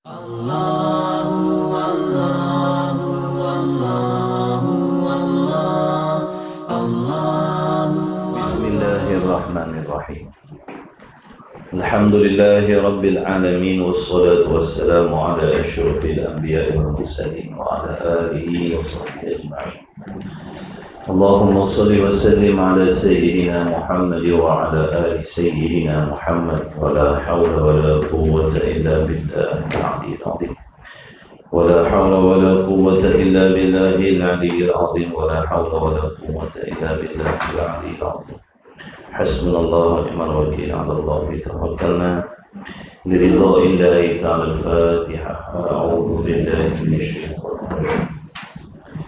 Bismillahirrahmanirrahim. Alhamdulillahi rabbil alamin wassalatu wassalamu ala asyrafil anbiya'i wal mursalin wa ala alihi wa sahbihi ajma'in. Allahumma salli wa sallim ala sayyidina Muhammad wa ala ali sayyidina Muhammad wa la hawla wa la quwwata illa billahil aliyyil azim. ولا حول ولا قوة إلا بالله العلي العظيم ولا حول ولا قوة إلا بالله العلي العظيم. حسبنا الله ونعم الوكيل على الله توكلنا لرضاء الله تعالى. الفاتحة. أعوذ بالله من الشيطان الرجيم.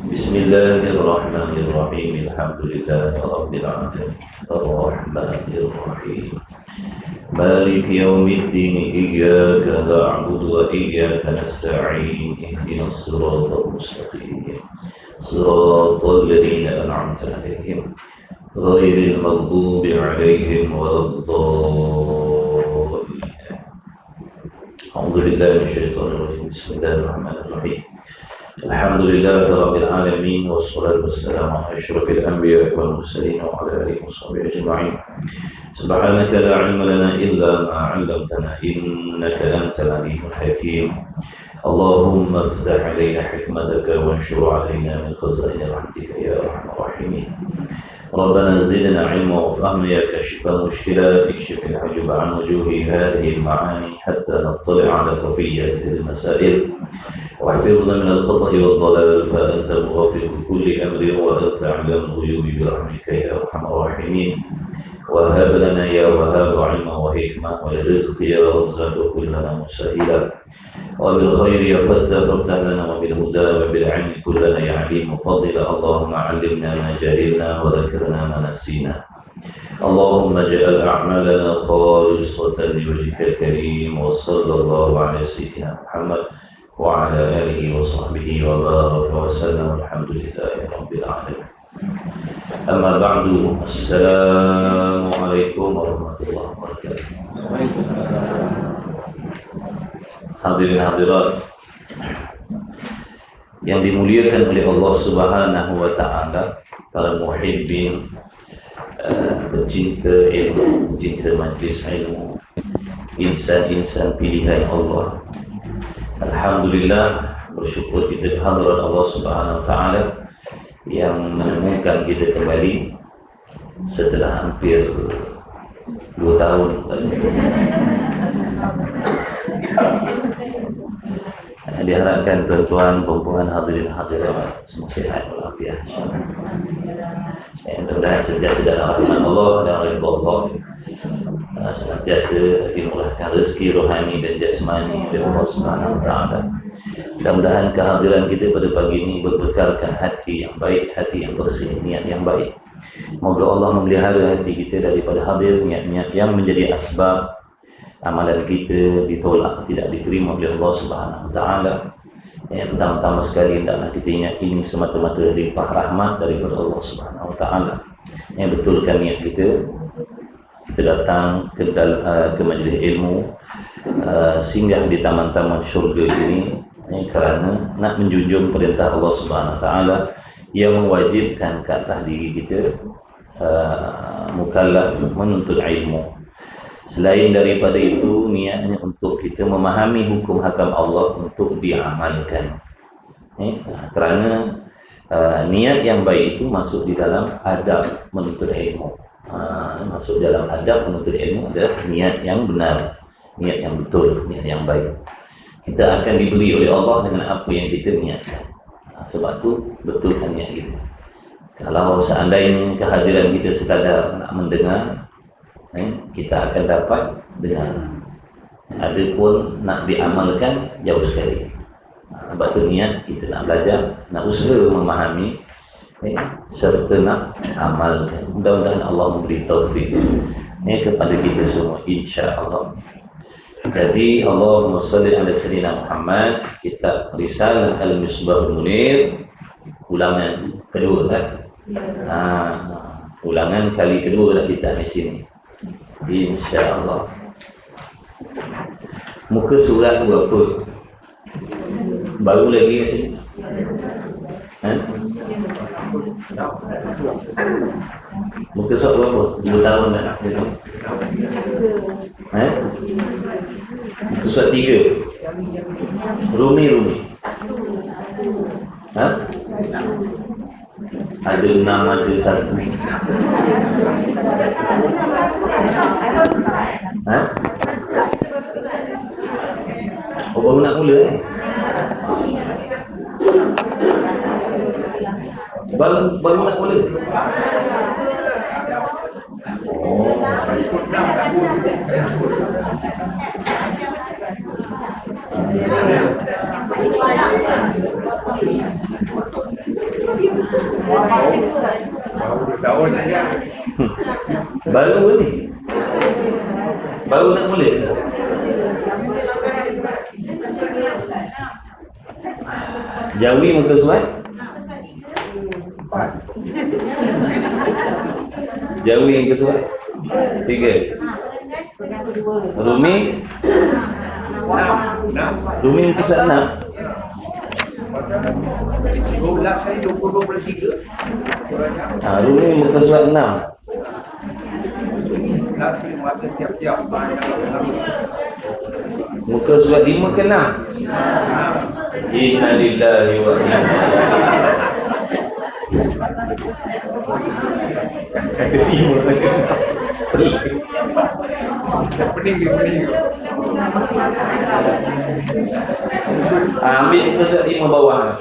بسم الله الرحمن الرحيم. الحمد لله رب العالمين الرحمن الرحيم مالك يوم الدين إياك نعبد وإياك نستعين اهدنا الصراط المستقيم صراط الذين أنعمت عليهم غير المغضوب عليهم ولا الضالين. أعوذ بالله من الشيطان الرجيم. بسم الله الرحمن الرحيم. الحمد لله رب العالمين والصلاة والسلام على أشرف الأنبياء والمرسلين وعلى آله وصحبه أجمعين. سبحانك لا علم لنا إلا ما علمتنا إنك أنت العليم الحكيم. اللهم افتح علينا حكمتك وانشر علينا من خزائن رحمتك يا أرحم الراحمين. ربنا زدنا علما وفهما يا كاشف المشكلات اكشف الحجب عن وجوه هذه المعاني حتى نطلع على خفيات المسائل واحفظنا من الخطأ والضلال فأنت مغفر كل أمر وأنت أعلم الغيوب برحمتك يا أرحم الراحمين. وهب لنا يا وهاب علما وحكمة ورزق يا رزاق كلنا مسهلا وبالخير يا فتى فافتح لنا وبالهدى وبالعلم كلنا يا عليم فضلا. اللهم علمنا ما جهلنا وذكرنا ما نسينا. اللهم اجعل أعمالنا خالصة لوجهك الكريم. وصلى الله على سيدنا محمد وعلى آله وصحبه وبارك وسلم والحمد لله رب العالمين. أما بعد. السلام عليكم ورحمة الله وبركاته. Hadirin hadirat yang dimuliakan oleh Allah Subhanahu wa taala, para muhibbin, pecinta ilmu, pecinta majlis ilmu, insan-insan pilihan Allah. Alhamdulillah, bersyukur kita kehadiran Allah Subhanahu wa taala yang menemukan kita kembali setelah hampir 2 tahun. Diharapkan tuan-tuan, perempuan, hadirin hadirat semua sihat walafiat insyaallah. Mudah-mudahan sentiasa dalam rahmat Allah dan ridha Allah, senantiasa dimurahkan rezeki rohani dan jasmani oleh Allah Subhanahu wa taala. Mudah-mudahan kehadiran kita pada pagi ini berbekalkan hati yang baik, hati yang bersih, niat yang baik. Moga Allah memelihara hati kita daripada hadir niat-niat yang menjadi asbab amalan kita ditolak, tidak diterima oleh Allah Subhanahu wa taala. Yang pertama-tama sekali hendaklah kita ingat ini semata-mata limpah rahmat daripada Allah Subhanahu wa taala. Yang betulkan niat kita datang ke majlis ilmu, singgah di taman-taman syurga ini kerana nak menjunjung perintah Allah Subhanahu wa taala yang mewajibkan ke atas diri kita mukallaf menuntut ilmu. Selain daripada itu, niatnya untuk kita memahami hukum hakam Allah untuk diamalkan. Kerana niat yang baik itu masuk di dalam adab menuntut ilmu. Masuk dalam adab menuntut ilmu adalah niat yang benar, niat yang betul, niat yang baik. Kita akan diberi oleh Allah dengan apa yang kita niatkan. Sebab tu betulkan niat kita. Kalau seandainya kehadiran kita sekadar nak mendengar, kita akan dapat dengar. Adapun nak diamalkan jauh sekali. Sebab tu niat kita nak belajar, nak usaha memahami, serta nak amalkan. Mudah-mudahan Allah memberi taufik kepada kita semua, insya-Allah. Jadi Allahumma salli ala sayyidina Muhammad, kitab Risalah Al-Misbahul Munir, ulangan kedua kan? Ulangan kali kedua dah kita di sini, insya-Allah. Muka surat berapa? Baru lagi kat sini. Muka surat berapa? 2 tahun dah. Muka surat 3. Rumi. Ada 6, ada 1. Oh, baru nak mula Baru nak mula. Baru ni. Baru nak mula. Jawi muka surat. Jawi muka surat 3. Rumi muka surat 6. 12 kali 23. Rumi muka surat 6. 12 kali mata tiap-tiap. Muka surat 5 ke 6? Inna lillahi wa inna Pening. Ambil muka surat 5 bawah.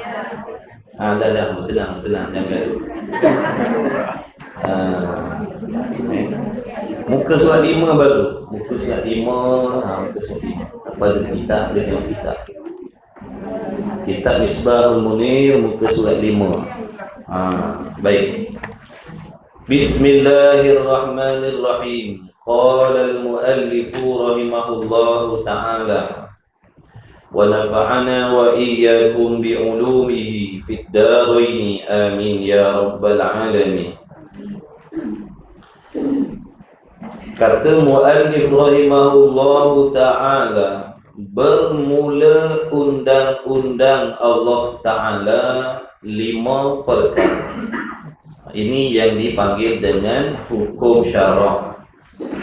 Dah, tenang, jangan gaduh. Muka surat 5 baru. Muka surat 5. Pada kitab, dia tengok kitab. Kitab Misbahul Munir, muka surat 5. Baik. Bismillahirrahmanirrahim. Qala al-muallifu rahimahullahu ta'ala. Wa nafa'ana wa iyyakum bi'ulumihi fid daraini amin ya rabbal alamin. Kata muallif rahimahullahu ta'ala, bermula undang-undang Allah Ta'ala 5 perkara. Ini yang dipanggil dengan hukum syara'.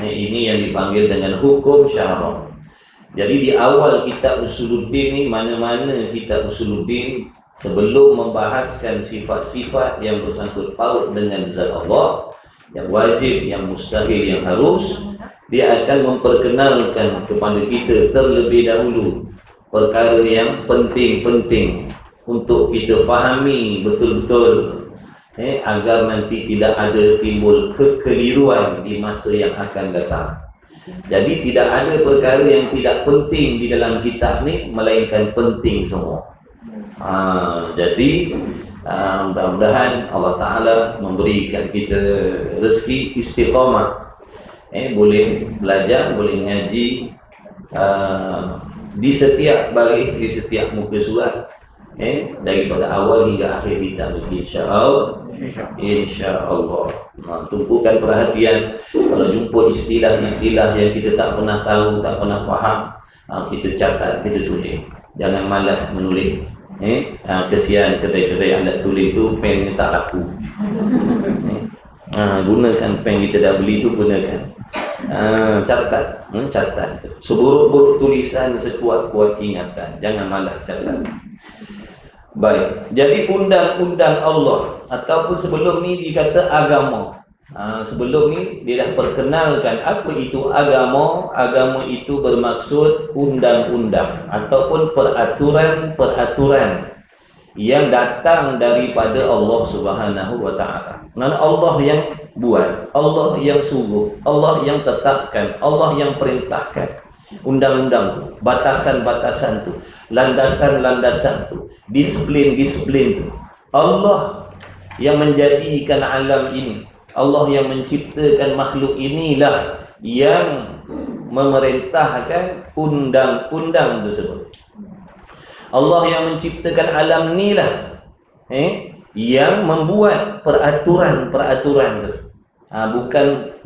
Ini yang dipanggil dengan hukum syara'. Jadi di awal kitab Usuluddin ni, mana-mana kitab Usuluddin sebelum membahaskan sifat-sifat yang bersangkut paut dengan zat Allah, yang wajib, yang mustahil, yang harus, dia akan memperkenalkan kepada kita terlebih dahulu perkara yang penting-penting untuk kita fahami betul-betul, agar nanti tidak ada timbul kekeliruan di masa yang akan datang. Jadi tidak ada perkara yang tidak penting di dalam kitab ni, melainkan penting semua. Jadi mudah-mudahan Allah Ta'ala memberikan kita rezeki istiqamah. Boleh belajar, boleh ngaji di setiap baris, di setiap muka surat, daripada awal hingga akhir kitab, insya-Allah. Tumpukan perhatian. Kalau jumpa istilah-istilah yang kita tak pernah tahu, tak pernah faham, kita catat, kita tulis. Jangan malas menulis. Kesian kedai-kedai alat tulis tu, pen tak laku. Gunakan pen kita dah beli tu, gunakan. Catat. Seburuk-buruk tulisan, sekuat-kuat ingatan. Jangan malas catat. Baik, jadi undang-undang Allah, ataupun sebelum ni dikata agama. Sebelum ni dia dah perkenalkan apa itu agama. Agama itu bermaksud undang-undang ataupun peraturan-peraturan yang datang daripada Allah Subhanahu wa Ta'ala. Mana Allah yang buat, Allah yang suruh, Allah yang tetapkan, Allah yang perintahkan. Undang-undang tu, batasan-batasan tu, landasan-landasan tu, disiplin-disiplin tu. Allah yang menjadikan alam ini, Allah yang menciptakan makhluk inilah yang memerintahkan undang-undang tersebut. Allah yang menciptakan alam inilah yang membuat peraturan-peraturan tu.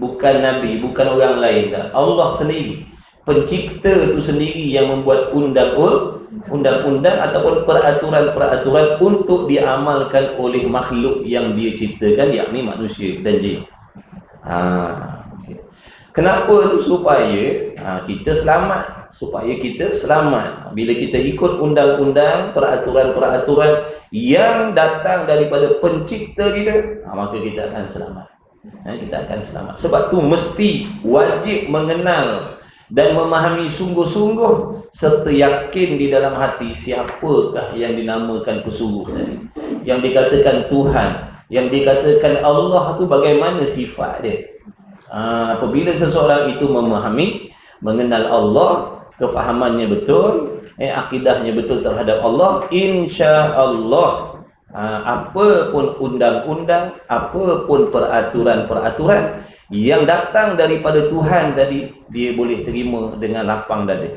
Bukan Nabi, bukan orang lain dah. Allah sendiri pencipta itu sendiri yang membuat undang-undang ataupun peraturan-peraturan untuk diamalkan oleh makhluk yang dia ciptakan, yakni manusia dan jin. Kenapa tu? Supaya kita selamat. Supaya kita selamat. Bila kita ikut undang-undang, peraturan-peraturan yang datang daripada pencipta kita, maka kita akan selamat. Kita akan selamat. Sebab tu mesti wajib mengenal dan memahami sungguh-sungguh serta yakin di dalam hati siapakah yang dinamakan pesuruh tadi. Yang dikatakan Tuhan, yang dikatakan Allah tu bagaimana sifat dia. Apabila seseorang itu memahami, mengenal Allah, kefahamannya betul, akidahnya betul terhadap Allah, insya-Allah apa pun undang-undang, apa pun peraturan-peraturan yang datang daripada Tuhan tadi, dia boleh terima dengan lapang dada.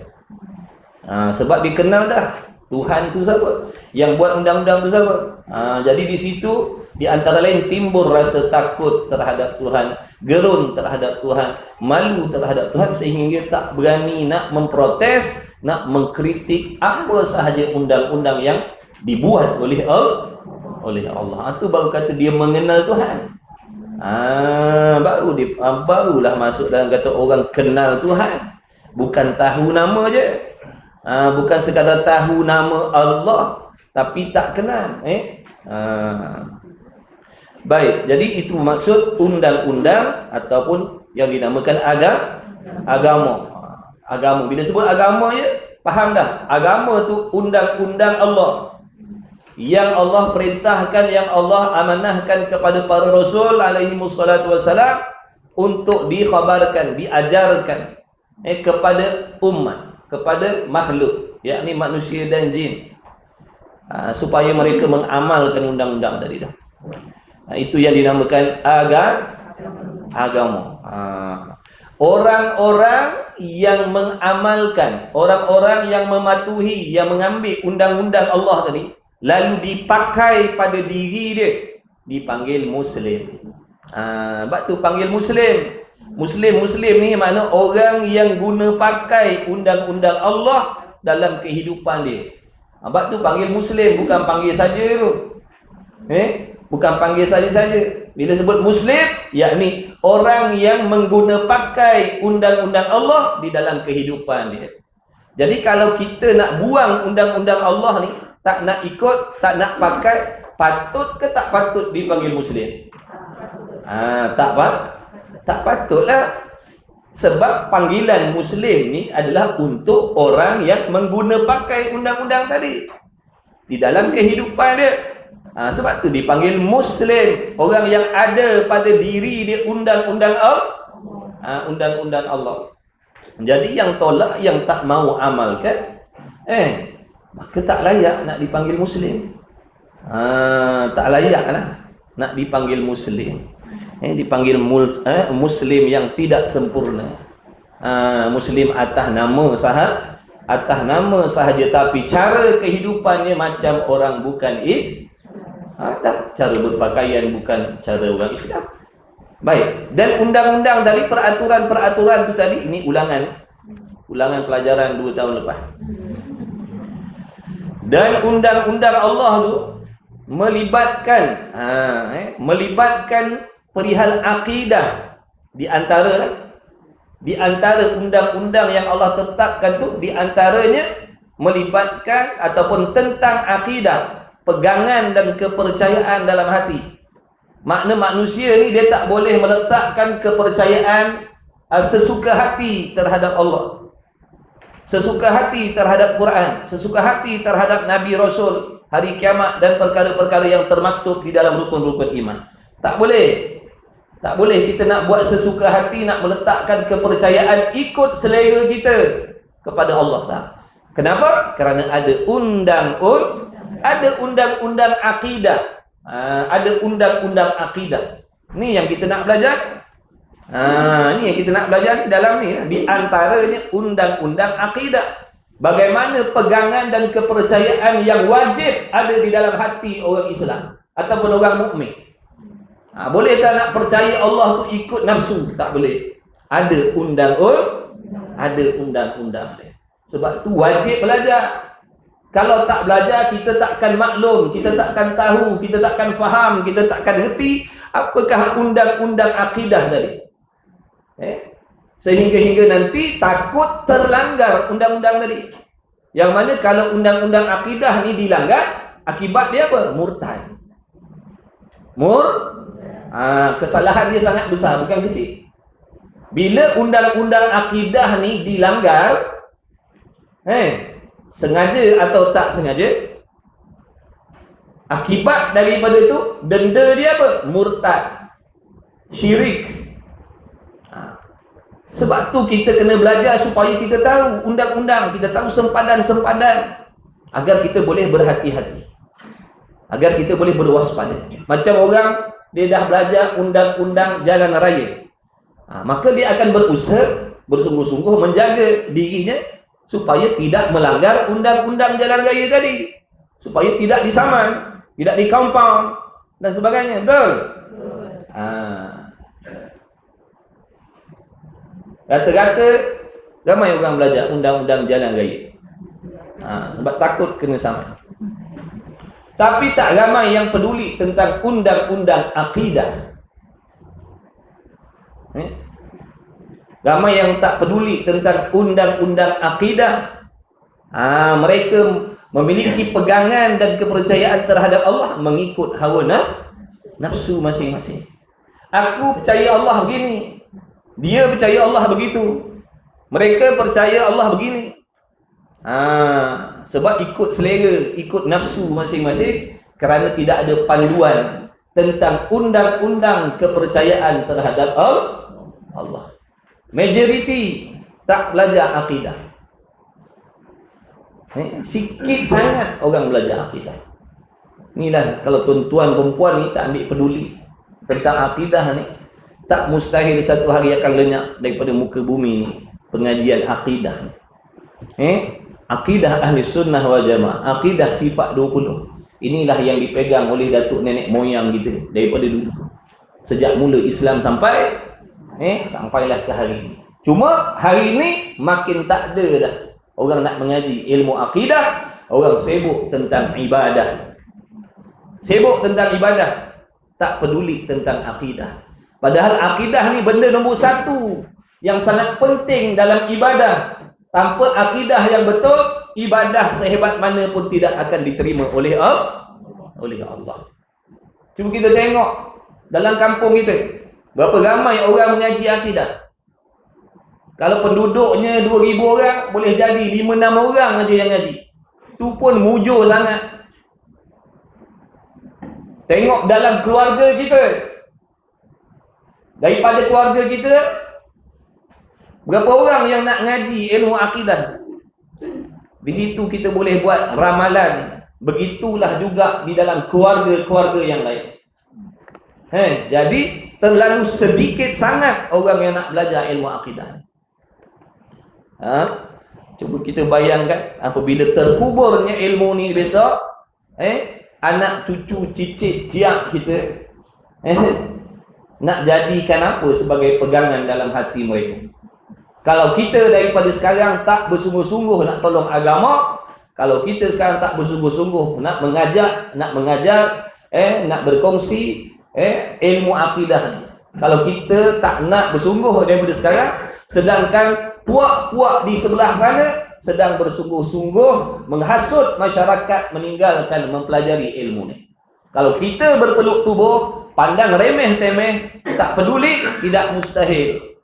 Sebab dikenal dah Tuhan tu siapa, yang buat undang-undang tu siapa. Jadi di situ di antara lain timbul rasa takut terhadap Tuhan, gerun terhadap Tuhan, malu terhadap Tuhan, sehingga tak berani nak memprotes, nak mengkritik apa sahaja undang-undang yang dibuat oleh Allah. Itu baru kata dia mengenal Tuhan. Barulah masuk dalam kata orang kenal Tuhan. Bukan tahu nama je. Bukan sekadar tahu nama Allah tapi tak kenal. Baik, jadi itu maksud undang-undang ataupun yang dinamakan agama. Agama. Bila sebut agama je, faham dah. Agama tu undang-undang Allah. Yang Allah perintahkan, yang Allah amanahkan kepada para rasul alaihi wassalatu wassalam untuk dikhabarkan, diajarkan kepada umat, kepada makhluk, yakni manusia dan jin, supaya mereka mengamalkan undang-undang tadi dah. Itu yang dinamakan agama. Orang-orang yang mengamalkan, orang-orang yang mematuhi, yang mengambil undang-undang Allah tadi, lalu dipakai pada diri dia, dipanggil Muslim. Sebab tu panggil Muslim. Muslim ni makna orang yang guna pakai undang-undang Allah dalam kehidupan dia. Sebab tu panggil Muslim, bukan panggil saja tu. Bukan panggil saja-saja. Bila sebut Muslim, yakni orang yang mengguna pakai undang-undang Allah di dalam kehidupan dia. Jadi kalau kita nak buang undang-undang Allah ni, tak nak ikut, tak nak pakai, patut ke tak patut dipanggil Muslim? Tak patutlah. Sebab panggilan Muslim ni adalah untuk orang yang mengguna pakai undang-undang tadi di dalam kehidupan dia. Sebab tu dipanggil Muslim, orang yang ada pada diri dia undang-undang undang-undang Allah. Jadi yang tolak, yang tak mau amalkan, maka tak layak nak dipanggil Muslim. Tak layaklah nak dipanggil Muslim. Dipanggil Muslim yang tidak sempurna. Muslim atas nama sahaja, tapi cara kehidupannya macam orang bukan cara berpakaian bukan cara orang Islam. Baik, dan undang-undang dari peraturan-peraturan itu tadi, ini ulangan pelajaran 2 tahun lepas. Dan undang-undang Allah tu melibatkan perihal akidah. Di antara undang-undang yang Allah tetapkan tu, di antaranya melibatkan ataupun tentang akidah, pegangan dan kepercayaan dalam hati. Makna manusia ni dia tak boleh meletakkan kepercayaan sesuka hati terhadap Allah, sesuka hati terhadap Quran, sesuka hati terhadap Nabi Rasul, hari kiamat dan perkara-perkara yang termaktub di dalam rukun-rukun iman. Tak boleh. Tak boleh kita nak buat sesuka hati, nak meletakkan kepercayaan ikut selera kita kepada Allah Ta'ala. Kenapa? Kerana ada undang-undang akidah. Ada undang-undang akidah. Ni yang kita nak belajar. Ni yang kita nak belajar dalam ni. Di antaranya undang-undang akidah. Bagaimana pegangan dan kepercayaan yang wajib ada di dalam hati orang Islam ataupun orang mukmin. Boleh tak nak percaya Allah tu ikut nafsu? Tak boleh. Ada ada undang-undang dia. Sebab tu wajib belajar. Kalau tak belajar, kita takkan maklum, kita takkan tahu, kita takkan faham, kita takkan reti apakah undang-undang akidah tadi. Sehingga nanti takut terlanggar undang-undang tadi. Yang mana kalau undang-undang akidah ni dilanggar, akibat dia apa? Murtad. Kesalahan dia sangat besar, bukan kecil. Bila undang-undang akidah ni dilanggar, sengaja atau tak sengaja, akibat daripada itu, denda dia apa? Murtad, syirik. Sebab tu kita kena belajar supaya kita tahu undang-undang, kita tahu sempadan-sempadan, agar kita boleh berhati-hati, agar kita boleh berwaspada. Macam orang, dia dah belajar undang-undang jalan raya, maka dia akan berusaha bersungguh-sungguh menjaga dirinya supaya tidak melanggar undang-undang jalan raya tadi, supaya tidak disaman, tidak dikompang dan sebagainya. Betul? Rata-rata ramai orang belajar undang-undang jalan raya, sebab takut kena saman. Tapi tak ramai yang peduli tentang undang-undang akidah. Ramai yang tak peduli tentang undang-undang akidah. Mereka memiliki pegangan dan kepercayaan terhadap Allah mengikut hawa nafsu masing-masing. Aku percaya Allah begini, dia percaya Allah begitu, mereka percaya Allah begini. Sebab ikut selera, ikut nafsu masing-masing, kerana tidak ada panduan tentang undang-undang kepercayaan terhadap Allah. Majoriti tak belajar akidah. Sikit sangat orang belajar akidah. Inilah kalau tuan-tuan perempuan ni tak ambil peduli tentang akidah ni, tak mustahil satu hari akan lenyap daripada muka bumi ni pengajian akidah. Akidah ahli sunnah wal jamaah, akidah sifat 20. Inilah yang dipegang oleh datuk nenek moyang kita daripada dulu. Sejak mula Islam sampailah ke hari ini. Cuma hari ini makin tak ada dah orang nak mengaji ilmu akidah. Orang sibuk tentang ibadah, sibuk tentang ibadah, tak peduli tentang akidah. Padahal akidah ni benda nombor satu yang sangat penting dalam ibadah. Tanpa akidah yang betul, ibadah sehebat mana pun tidak akan diterima oleh Allah. Cuba kita tengok dalam kampung kita, berapa ramai orang mengaji akidah. Kalau penduduknya 2,000 orang, boleh jadi 5-6 orang aja yang ngaji. Tu pun mujur sangat. Tengok dalam keluarga kita. Daripada keluarga kita, berapa orang yang nak ngaji ilmu akidah? Di situ kita boleh buat ramalan. Begitulah juga di dalam keluarga-keluarga yang lain. Jadi terlalu sedikit sangat orang yang nak belajar ilmu akidah. Cuba kita bayangkan apabila terkuburnya ilmu ni besok, anak cucu cicit jiak kita nak jadikan apa sebagai pegangan dalam hati mereka. Kalau kita daripada sekarang tak bersungguh-sungguh nak tolong agama, kalau kita sekarang tak bersungguh-sungguh nak mengajar, nak berkongsi ilmu akidah, kalau kita tak nak bersungguh daripada sekarang, sedangkan puak-puak di sebelah sana sedang bersungguh-sungguh menghasut masyarakat meninggalkan mempelajari ilmu ni. Kalau kita berpeluk tubuh, pandang remeh-temeh, tak peduli, tidak mustahil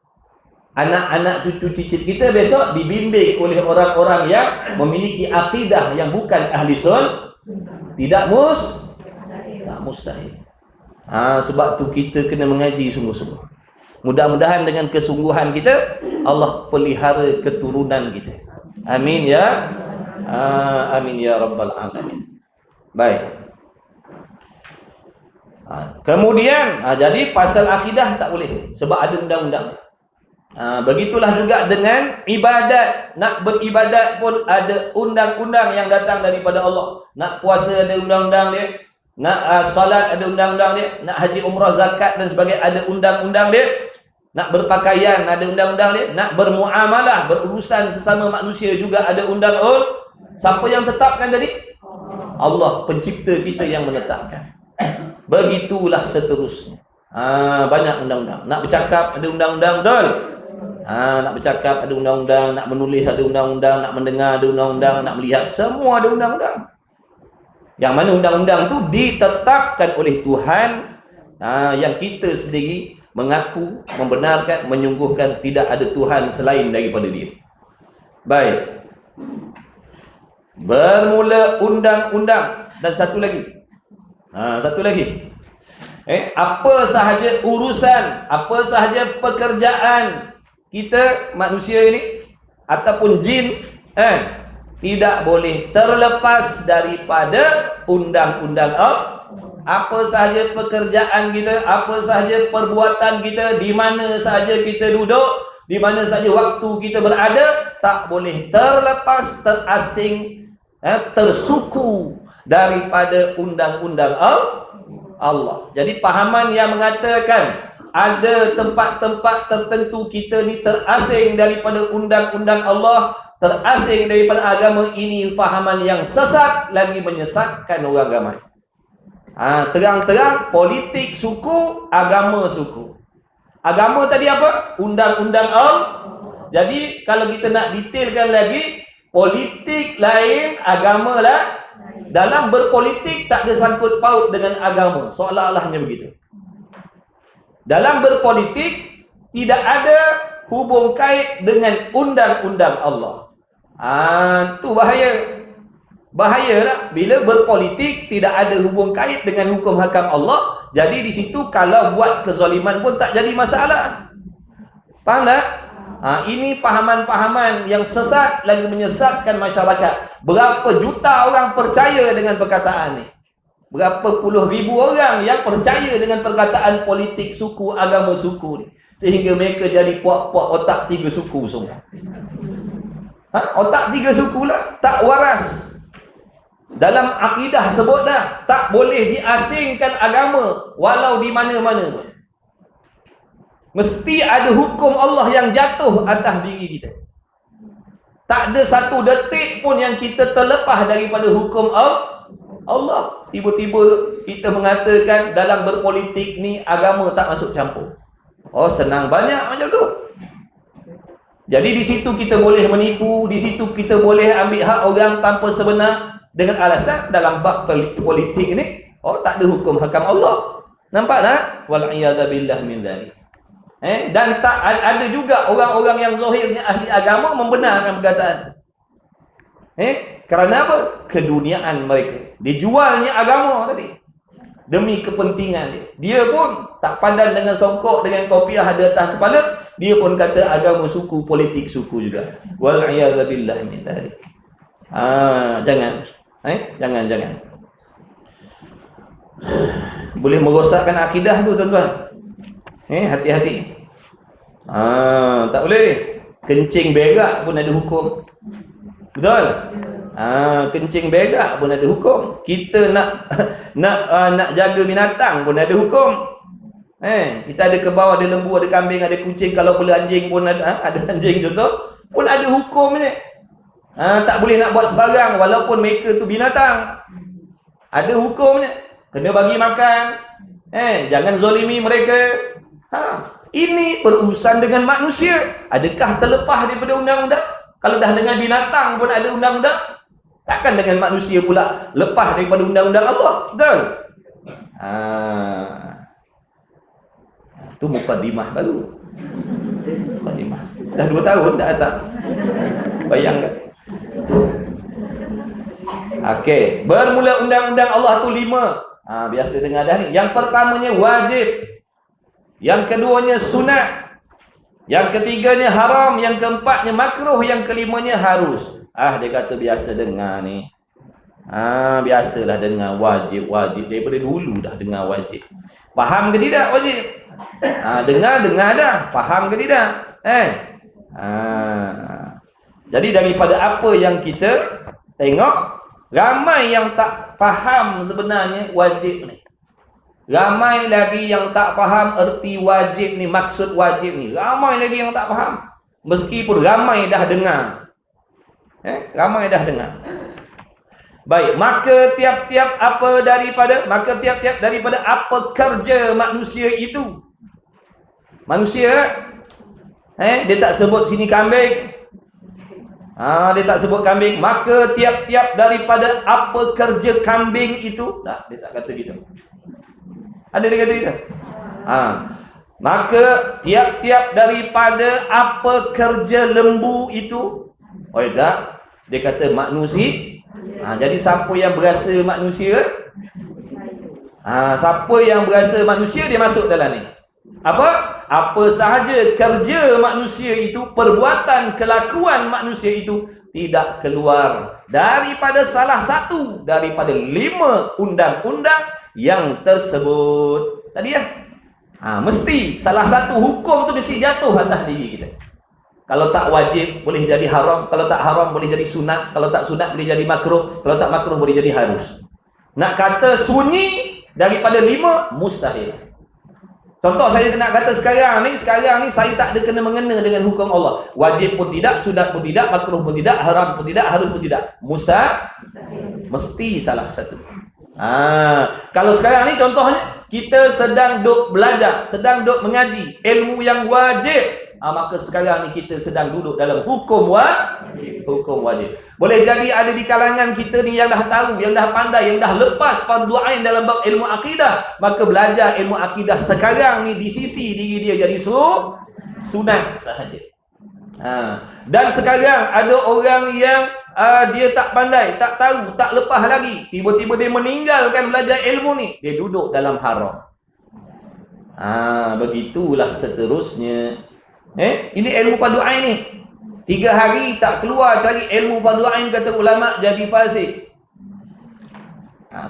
anak-anak cucu cicit kita besok dibimbing oleh orang-orang yang memiliki akidah yang bukan ahli sunnah. Tidak mustahil. Sebab tu kita kena mengaji sungguh-sungguh. Mudah-mudahan dengan kesungguhan kita, Allah pelihara keturunan kita. Amin ya. Amin ya rabbal alamin. Baik. Kemudian jadi pasal akidah tak boleh sebab ada undang-undang. Begitulah juga dengan ibadat. Nak beribadat pun ada undang-undang yang datang daripada Allah. Nak puasa ada undang-undang dia, nak salat ada undang-undang dia, nak haji umrah zakat dan sebagainya ada undang-undang dia. Nak berpakaian ada undang-undang dia. Nak bermuamalah, berurusan sesama manusia juga ada undang-undang. Siapa yang tetapkan tadi? Allah, pencipta kita yang menetapkan. Begitulah seterusnya. Banyak undang-undang. Nak bercakap ada undang-undang, betul? Nak bercakap ada undang-undang, nak menulis ada undang-undang, nak mendengar ada undang-undang, nak melihat, semua ada undang-undang. Yang mana undang-undang tu ditetapkan oleh Tuhan, yang kita sendiri mengaku, membenarkan, menyungguhkan tidak ada Tuhan selain daripada Dia. Baik. Bermula undang-undang. Dan satu lagi. Apa sahaja urusan, apa sahaja pekerjaan kita manusia ini ataupun jin, tidak boleh terlepas daripada undang-undang Allah. Apa sahaja pekerjaan kita, apa sahaja perbuatan kita, di mana sahaja kita duduk, di mana sahaja waktu kita berada, tak boleh terlepas, terasing, tersuku daripada undang-undang Allah. Jadi pahaman yang mengatakan ada tempat-tempat tertentu kita ni terasing daripada undang-undang Allah, terasing daripada agama, ini fahaman yang sesat, lagi menyesatkan orang ramai. Terang-terang politik suku, agama suku. Agama tadi apa? Undang-undang Allah. Jadi kalau kita nak detailkan lagi, politik lain, agama lah. Dalam berpolitik tak ada sangkut paut dengan agama, seolah-olahnya begitu. Dalam berpolitik tidak ada hubung kait dengan undang-undang Allah. Itu bahaya. Bahayalah bila berpolitik tidak ada hubung kait dengan hukum hakam Allah. Jadi di situ kalau buat kezaliman pun tak jadi masalah. Faham tak? Ini pahaman-pahaman yang sesat, lagi menyesatkan masyarakat. Berapa juta orang percaya dengan perkataan ni? Berapa puluh ribu orang yang percaya dengan perkataan politik suku, agama suku ni, sehingga mereka jadi puak-puak otak tiga suku semua. Otak tiga suku lah, tak waras. Dalam akidah sebut dah, tak boleh diasingkan agama walau di mana-mana pun. Mesti ada hukum Allah yang jatuh atas diri kita. Tak ada satu detik pun yang kita terlepas daripada hukum Allah. Tiba-tiba kita mengatakan dalam berpolitik ni agama tak masuk campur. Senang banyak macam tu. Jadi di situ kita boleh menipu, di situ kita boleh ambil hak orang tanpa sebenar, dengan alasan dalam bab politik ni tak ada hukum hakam Allah. Nampak tak? Wal iyadza billah min dzalik. Dan tak ada juga orang-orang yang zahirnya ahli agama membenarkan perkataan. Kerana apa? Keduniaan mereka. Dijualnya agama tadi demi kepentingan dia. Dia pun tak padan dengan songkok, dengan kopiah di atas kepala. Dia pun kata agama suku, politik suku juga. Wal iyadza billah min dzalik. Jangan. Jangan. Boleh merosakkan akidah tu, tuan-tuan. Hati-hati. Tak boleh. Kencing berak pun ada hukum. Betul? Kencing berak pun ada hukum. Kita nak jaga binatang pun ada hukum. Kita ada kebau, ada lembu, ada kambing, ada kucing. Kalau pula anjing pun ada anjing contoh, pun ada hukum ni. Tak boleh nak buat sebarang walaupun mereka tu binatang. Ada hukumnya. Kena bagi makan. Jangan zalimi mereka. Ini berurusan dengan manusia. Adakah terlepas daripada undang-undang? Kalau dah dengan binatang pun ada undang-undang, takkan dengan manusia pula lepas daripada undang-undang Allah? Betul? Itu mukadimah baru. Mukadimah. Dah 2 tahun tak datang. Bayangkan. Okey, bermula undang-undang Allah tu 5. Biasa dengar dah ni. Yang pertamanya wajib. Yang keduanya sunat. Yang ketiganya haram, yang keempatnya makruh, yang kelimanya harus. Dia kata biasa dengar ni. Biasalah dengar wajib daripada dulu dah dengar wajib. Faham ke tidak wajib? Dengar dah. Faham ke tidak? Jadi daripada apa yang kita tengok, ramai yang tak faham sebenarnya wajib ni. Ramai lagi yang tak faham erti wajib ni, maksud wajib ni. Ramai lagi yang tak faham. Meskipun ramai dah dengar. Ramai dah dengar. Baik, maka tiap-tiap daripada apa kerja manusia itu. Manusia, dia tak sebut sini kambing. Dia tak sebut kambing. Maka tiap-tiap daripada apa kerja kambing itu. Tak, dia tak kata gitu. Ada dia kata gitu? Maka tiap-tiap daripada apa kerja lembu itu. Oh tak, dia kata manusia. Jadi siapa yang berasa manusia? Siapa yang berasa manusia, dia masuk dalam ni. Apa sahaja kerja manusia itu, perbuatan, kelakuan manusia itu tidak keluar daripada salah satu daripada 5 undang-undang yang tersebut. Tadi ya? Mesti salah satu hukum tu mesti jatuh atas diri kita. Kalau tak wajib boleh jadi haram, kalau tak haram boleh jadi sunat, kalau tak sunat boleh jadi makruh, kalau tak makruh boleh jadi harus. Nak kata sunyi daripada 5 mustahil. Contoh saya nak kata sekarang ni saya tak ada kena mengena dengan hukum Allah. Wajib pun tidak, sunat pun tidak, makruh pun tidak, haram pun tidak, harus pun tidak. Mustahil. Mesti salah satu. Kalau sekarang ni contohnya kita sedang duk belajar, sedang duk mengaji ilmu yang wajib. Maka sekarang ni kita sedang duduk dalam hukum wajib. Boleh jadi ada di kalangan kita ni yang dah tahu, yang dah pandai, yang dah lepas fardu ain dalam bab ilmu akidah, maka belajar ilmu akidah sekarang ni di sisi diri dia jadi sunat sahaja. Dan sekarang ada orang yang dia tak pandai, tak tahu, tak lepas lagi, tiba-tiba dia meninggalkan belajar ilmu ni, dia duduk dalam haram. Begitulah seterusnya. Ini ilmu fardu ain ni. 3 hari tak keluar cari ilmu fardu ain, kata ulama, jadi fasik.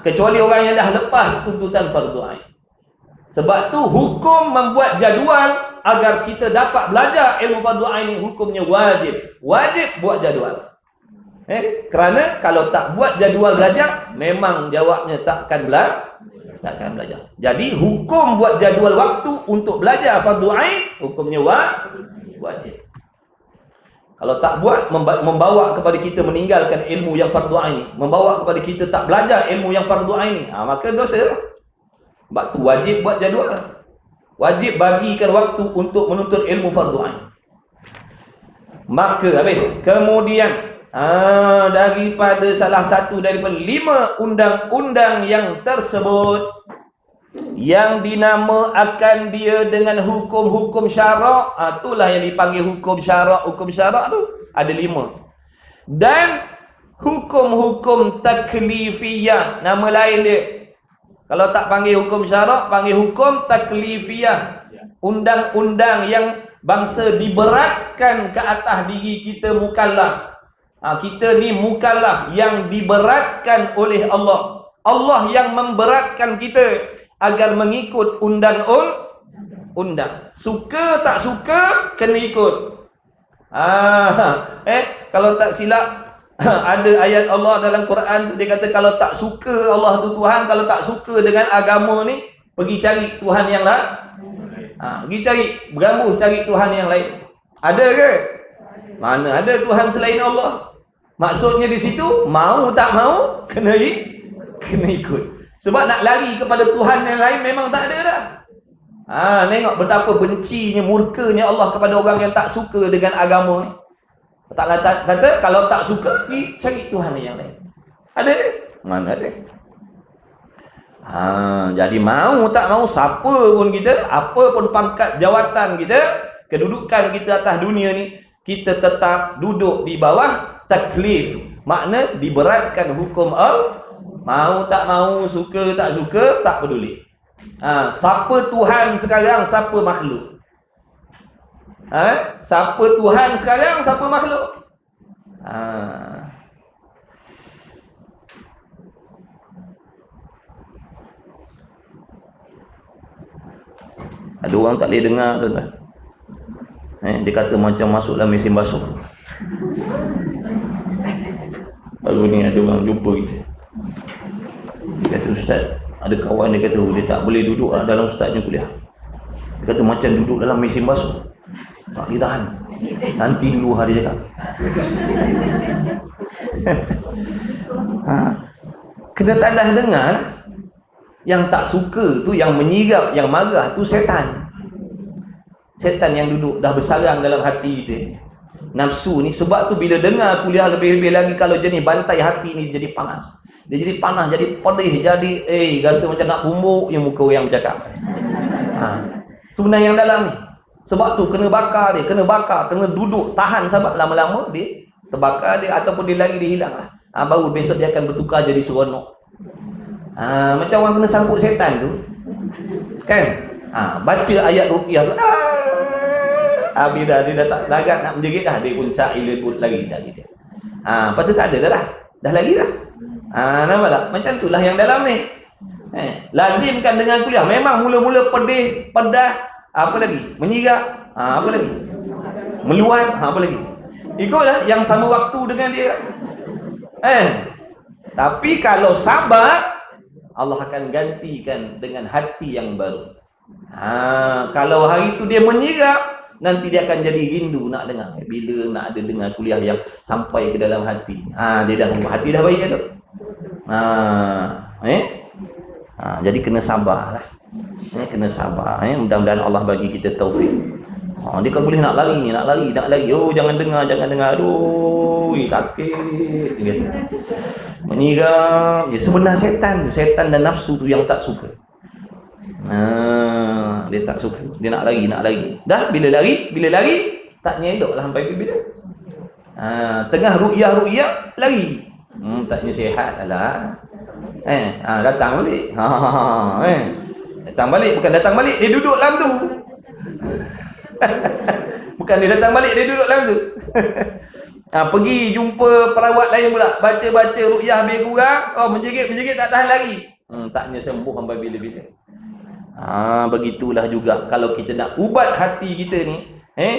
Kecuali orang yang dah lepas tuntutan fardu ain. Sebab tu hukum membuat jadual agar kita dapat belajar ilmu fardu ain ni, hukumnya wajib. Wajib buat jadual. Kerana kalau tak buat jadual belajar, memang jawabnya takkan belajar. Jadi hukum buat jadual waktu untuk belajar fardu ain, hukumnya wajib. Kalau tak buat, membawa kepada kita meninggalkan ilmu yang fardu ain ni, membawa kepada kita tak belajar ilmu yang fardu ain ni, maka dosa. Sebab tu wajib buat jadual. Wajib bagikan waktu untuk menuntut ilmu fardu ain. Maka kemudian daripada salah satu daripada 5 undang-undang yang tersebut, yang dinamakan dia dengan hukum-hukum syarak, itulah yang dipanggil hukum syarak. Hukum syarak tu ada 5. Dan hukum-hukum taklifiyah, nama lain dia. Kalau tak panggil hukum syarak, panggil hukum taklifiyah. Undang-undang yang bangsa diberatkan ke atas diri kita mukallaf. Kita ni mukallaf yang diberatkan oleh Allah. Allah yang memberatkan kita agar mengikut undang-undang. Suka tak suka, kena ikut. Kalau tak silap, ada ayat Allah dalam Quran, dia kata kalau tak suka Allah tu Tuhan, kalau tak suka dengan agama ni, pergi cari Tuhan yang lain. Pergi cari, berambuh cari Tuhan yang lain. Ada ke? Mana ada Tuhan selain Allah? Maksudnya di situ, mau tak mau, kena ikut. Sebab nak lari kepada Tuhan yang lain memang tak ada dah. Tengok betapa bencinya, murkanya Allah kepada orang yang tak suka dengan agama ni. Tak kata kalau tak suka, pergi cari Tuhan yang lain. Ada? Mana ada? Jadi mau tak mau, siapa pun kita, apa pun pangkat jawatan kita, kedudukan kita atas dunia ni, kita tetap duduk di bawah taklif. Makna diberatkan hukum Allah. Mau tak mau, suka tak suka, tak peduli. Siapa Tuhan sekarang, siapa makhluk? Siapa Tuhan sekarang, siapa makhluk? Ada orang tak boleh dengar tuan-tuan. Dia kata macam masuk dalam mesin basuh. Lalu ni ada orang jumpa kita. Dia kata, Ustaz, Ada kawan dia kata dia tak boleh duduk dalam ustaznya kuliah. Dia kata macam duduk dalam mesin basuh. Tak boleh tahan. Nanti dulu hari cakap. Kena tadah dengar. Yang tak suka tu, yang menyirap, yang marah tu setan. Setan yang duduk dah bersarang dalam hati kita. Nafsu ni, sebab tu bila dengar kuliah lebih-lebih lagi, kalau jenis bantai hati ni jadi panas. Dia jadi panas, jadi pedih, jadi rasa macam nak bumbuk yang muka orang bercakap. Sebenarnya yang dalam ni. Sebab tu kena bakar dia, kena duduk, tahan sahabat, lama-lama dia terbakar dia, ataupun dia lari, dia hilang lah. Baru besok dia akan bertukar jadi seronok. Macam orang kena sambut setan tu. Kan? Baca ayat ruqyah tu. Habis dah, dia dah tak larat nak menjerit dah, dia pun cailah pun lari dah gitu. Lepas tu tak ada dah lah. Dah lari dah. Nampak tak? Macam tu lah yang dalam ni. Lazimkan dengan kuliah. Memang mula-mula pedih, pedas, apa lagi? Menyirap, apa lagi? Meluat, apa lagi? Ikutlah yang sama waktu dengan dia. Tapi kalau sabar, Allah akan gantikan dengan hati yang baru. Kalau hari tu dia menyirap, nanti dia akan jadi rindu nak dengar. Bila nak ada dengar kuliah yang sampai ke dalam hati. Dia dah hati dah baik kan tu. Jadi kena sabarlah. Kena sabar. Mudah-mudahan Allah bagi kita taufik. Dia kan boleh nak lari. Oh, jangan dengar. Aduh, sakit gitu. Menyirap. Sebenarnya setan dan nafsu tu yang tak suka. Dia tak suka. Dia nak lari. Dah bila lari tak nyeloklah sampai bila. Tengah ru'yah lari. Taknya sihat lah. Datang balik. Datang balik, bukan datang balik, dia duduk dalam tu. Bukan dia datang balik, dia duduk dalam tu. Pergi jumpa perawat lain pula, baca ruqyah lebih kurang, menjerit tak tahan lagi. Taknya sembuh sampai bila-bila. Begitulah juga kalau kita nak ubat hati kita ni,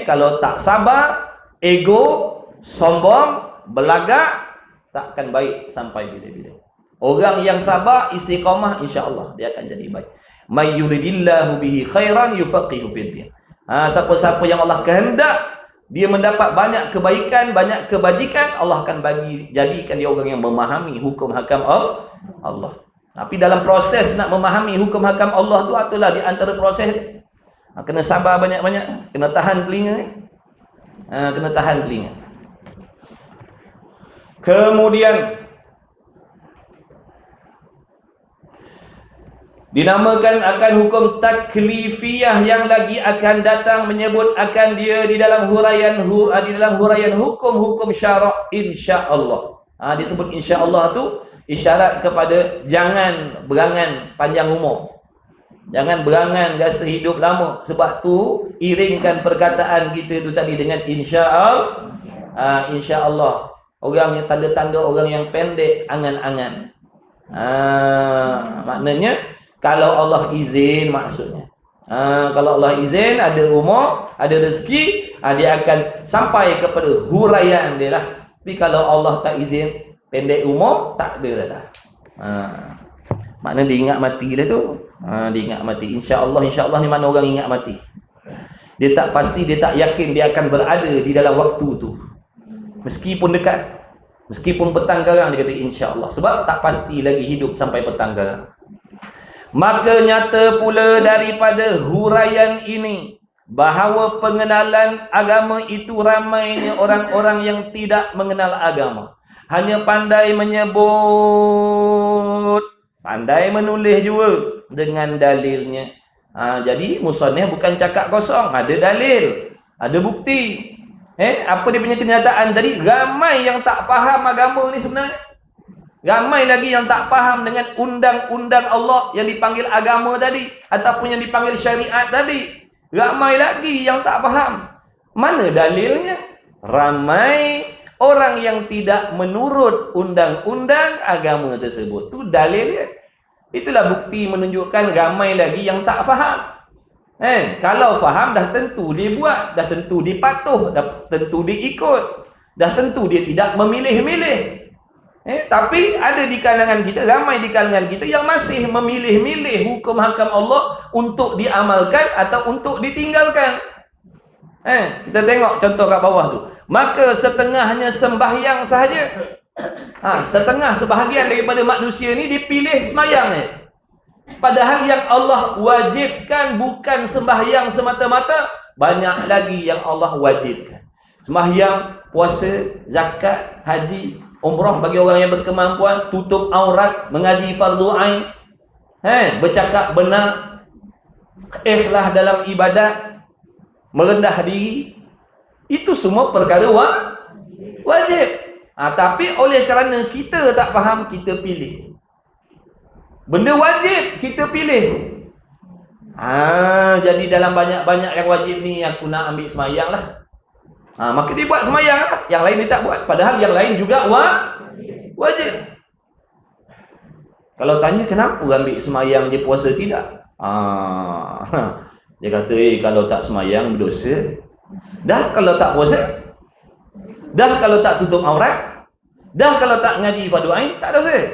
kalau tak sabar, ego, sombong, belagak, takkan baik sampai bila-bila. Orang yang sabar, istiqamah, insya-Allah dia akan jadi baik. May yuridillahu bihi khairan yufaqihu fid din. Siapa-siapa yang Allah kehendak dia mendapat banyak kebaikan, banyak kebajikan, Allah akan jadikan dia orang yang memahami hukum hakam Allah. Tapi dalam proses nak memahami hukum hakam Allah tu, itulah di antara proses kena sabar banyak-banyak, kena tahan telinga. Kemudian dinamakan akan hukum taklifiyah yang lagi akan datang, menyebut akan dia di dalam huraian hukum-hukum syarak, insya-Allah. Disebut insya-Allah tu isyarat kepada jangan berangan panjang umur. Jangan berangan rasa hidup lama. Sebab tu iringkan perkataan kita tu tadi dengan insya-Allah. Insya-Allah. Orang yang tanda-tanda orang yang pendek angan-angan. Maknanya kalau Allah izin, maksudnya. Kalau Allah izin, ada umur, ada rezeki, dia akan sampai kepada huraian dia lah. Tapi kalau Allah tak izin, pendek umur, tak ada dah. Maknanya dia ingat mati lah tu. Dia ingat mati. InsyaAllah ni mana orang ingat mati. Dia tak pasti, dia tak yakin dia akan berada di dalam waktu tu. Meskipun dekat. Meskipun petang garang, dia kata insyaAllah. Sebab tak pasti lagi hidup sampai petang garang. Maka nyata pula daripada huraian ini bahawa pengenalan agama itu ramainya orang-orang yang tidak mengenal agama. Hanya pandai menyebut, pandai menulis juga dengan dalilnya. Jadi musannif bukan cakap kosong, ada dalil, ada bukti. Apa dia punya kenyataan tadi? Ramai yang tak faham agama ni sebenarnya. Ramai lagi yang tak faham dengan undang-undang Allah yang dipanggil agama tadi, ataupun yang dipanggil syariat tadi. Ramai lagi yang tak faham. Mana dalilnya? Ramai orang yang tidak menurut undang-undang agama tersebut. Itu dalilnya. Itulah bukti menunjukkan ramai lagi yang tak faham. Kalau faham, dah tentu dia buat, dah tentu dia patuh, dah tentu dia ikut, dah tentu dia tidak memilih-milih. Tapi ada di kalangan kita, ramai di kalangan kita yang masih memilih-milih hukum hakam Allah untuk diamalkan atau untuk ditinggalkan. Kita tengok contoh kat bawah tu. Maka setengahnya sembahyang sahaja. Setengah sebahagian daripada manusia ni dipilih sembahyang ni. Padahal yang Allah wajibkan bukan sembahyang semata-mata, banyak lagi yang Allah wajibkan. Sembahyang, puasa, zakat, haji, umrah bagi orang yang berkemampuan, tutup aurat, mengaji fardu ain, bercakap benar, ikhlas dalam ibadat, merendah diri. Itu semua perkara wajib. Tapi oleh kerana kita tak faham, kita pilih. Benda wajib kita pilih. Jadi dalam banyak-banyak yang wajib ni aku nak ambil semayang lah. Maka dia buat semayang lah. Yang lain dia tak buat. Padahal yang lain juga wajib. Kalau tanya kenapa ambil semayang dia puasa tidak? Dia kata kalau tak semayang berdosa. Dah kalau tak puasa, dah kalau tak tutup aurat, dah kalau tak ngaji fardu ain, tak dosa.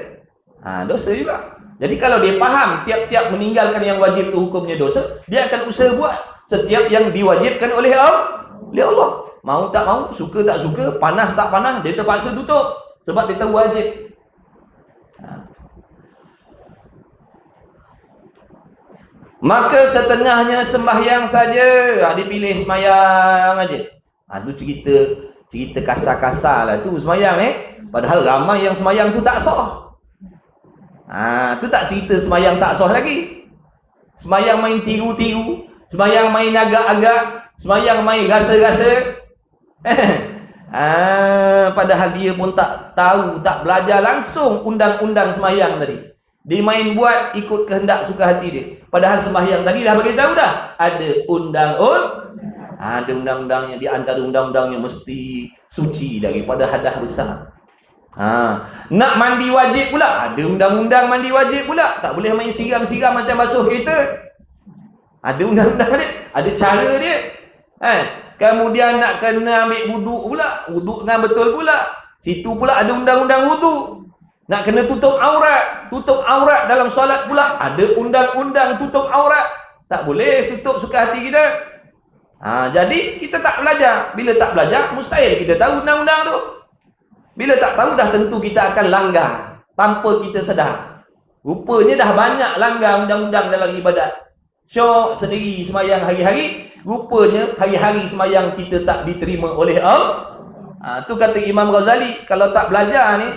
Dosa juga. Jadi kalau dia faham tiap-tiap meninggalkan yang wajib tu hukumnya dosa, dia akan usaha buat setiap yang diwajibkan oleh Allah. Mau tak mau, suka tak suka, panas tak panas, dia terpaksa tutup sebab dia tahu wajib. Maka setengahnya sembahyang saja, dipilih sembahyang aja. Tu cerita kasar-kasar lah tu sembahyang Padahal ramai yang sembahyang tu tak sah. Tu tak cerita sembahyang tak sah lagi. Sembahyang main tiru-tiru, sembahyang main agak-agak, sembahyang main rasa-rasa. Padahal dia pun tak tahu, tak belajar langsung undang-undang sembahyang tadi. Dia main buat ikut kehendak suka hati dia. Padahal sembahyang tadi dah bagi tahu dah. Ada ada undang-undangnya. Di antara undang-undangnya mesti suci daripada hadas besar. Nak mandi wajib pula. Ada undang-undang mandi wajib pula. Tak boleh main siram-siram macam basuh kereta. Ada undang-undang dia. Ada cara dia. Kemudian nak kena ambil wuduk pula. Wuduk dengan betul pula. Situ pula ada undang-undang wuduk. Nak kena tutup aurat. Tutup aurat dalam solat pula. Ada undang-undang tutup aurat. Tak boleh tutup suka hati kita. Jadi kita tak belajar. Bila tak belajar, mustahil kita tahu undang-undang tu. Bila tak tahu, dah tentu kita akan langgar tanpa kita sedar. Rupanya dah banyak langgar undang-undang dalam ibadat. Syok sendiri semayang hari-hari. Rupanya hari-hari semayang kita tak diterima oleh Allah. Tu kata Imam Ghazali, kalau tak belajar ni,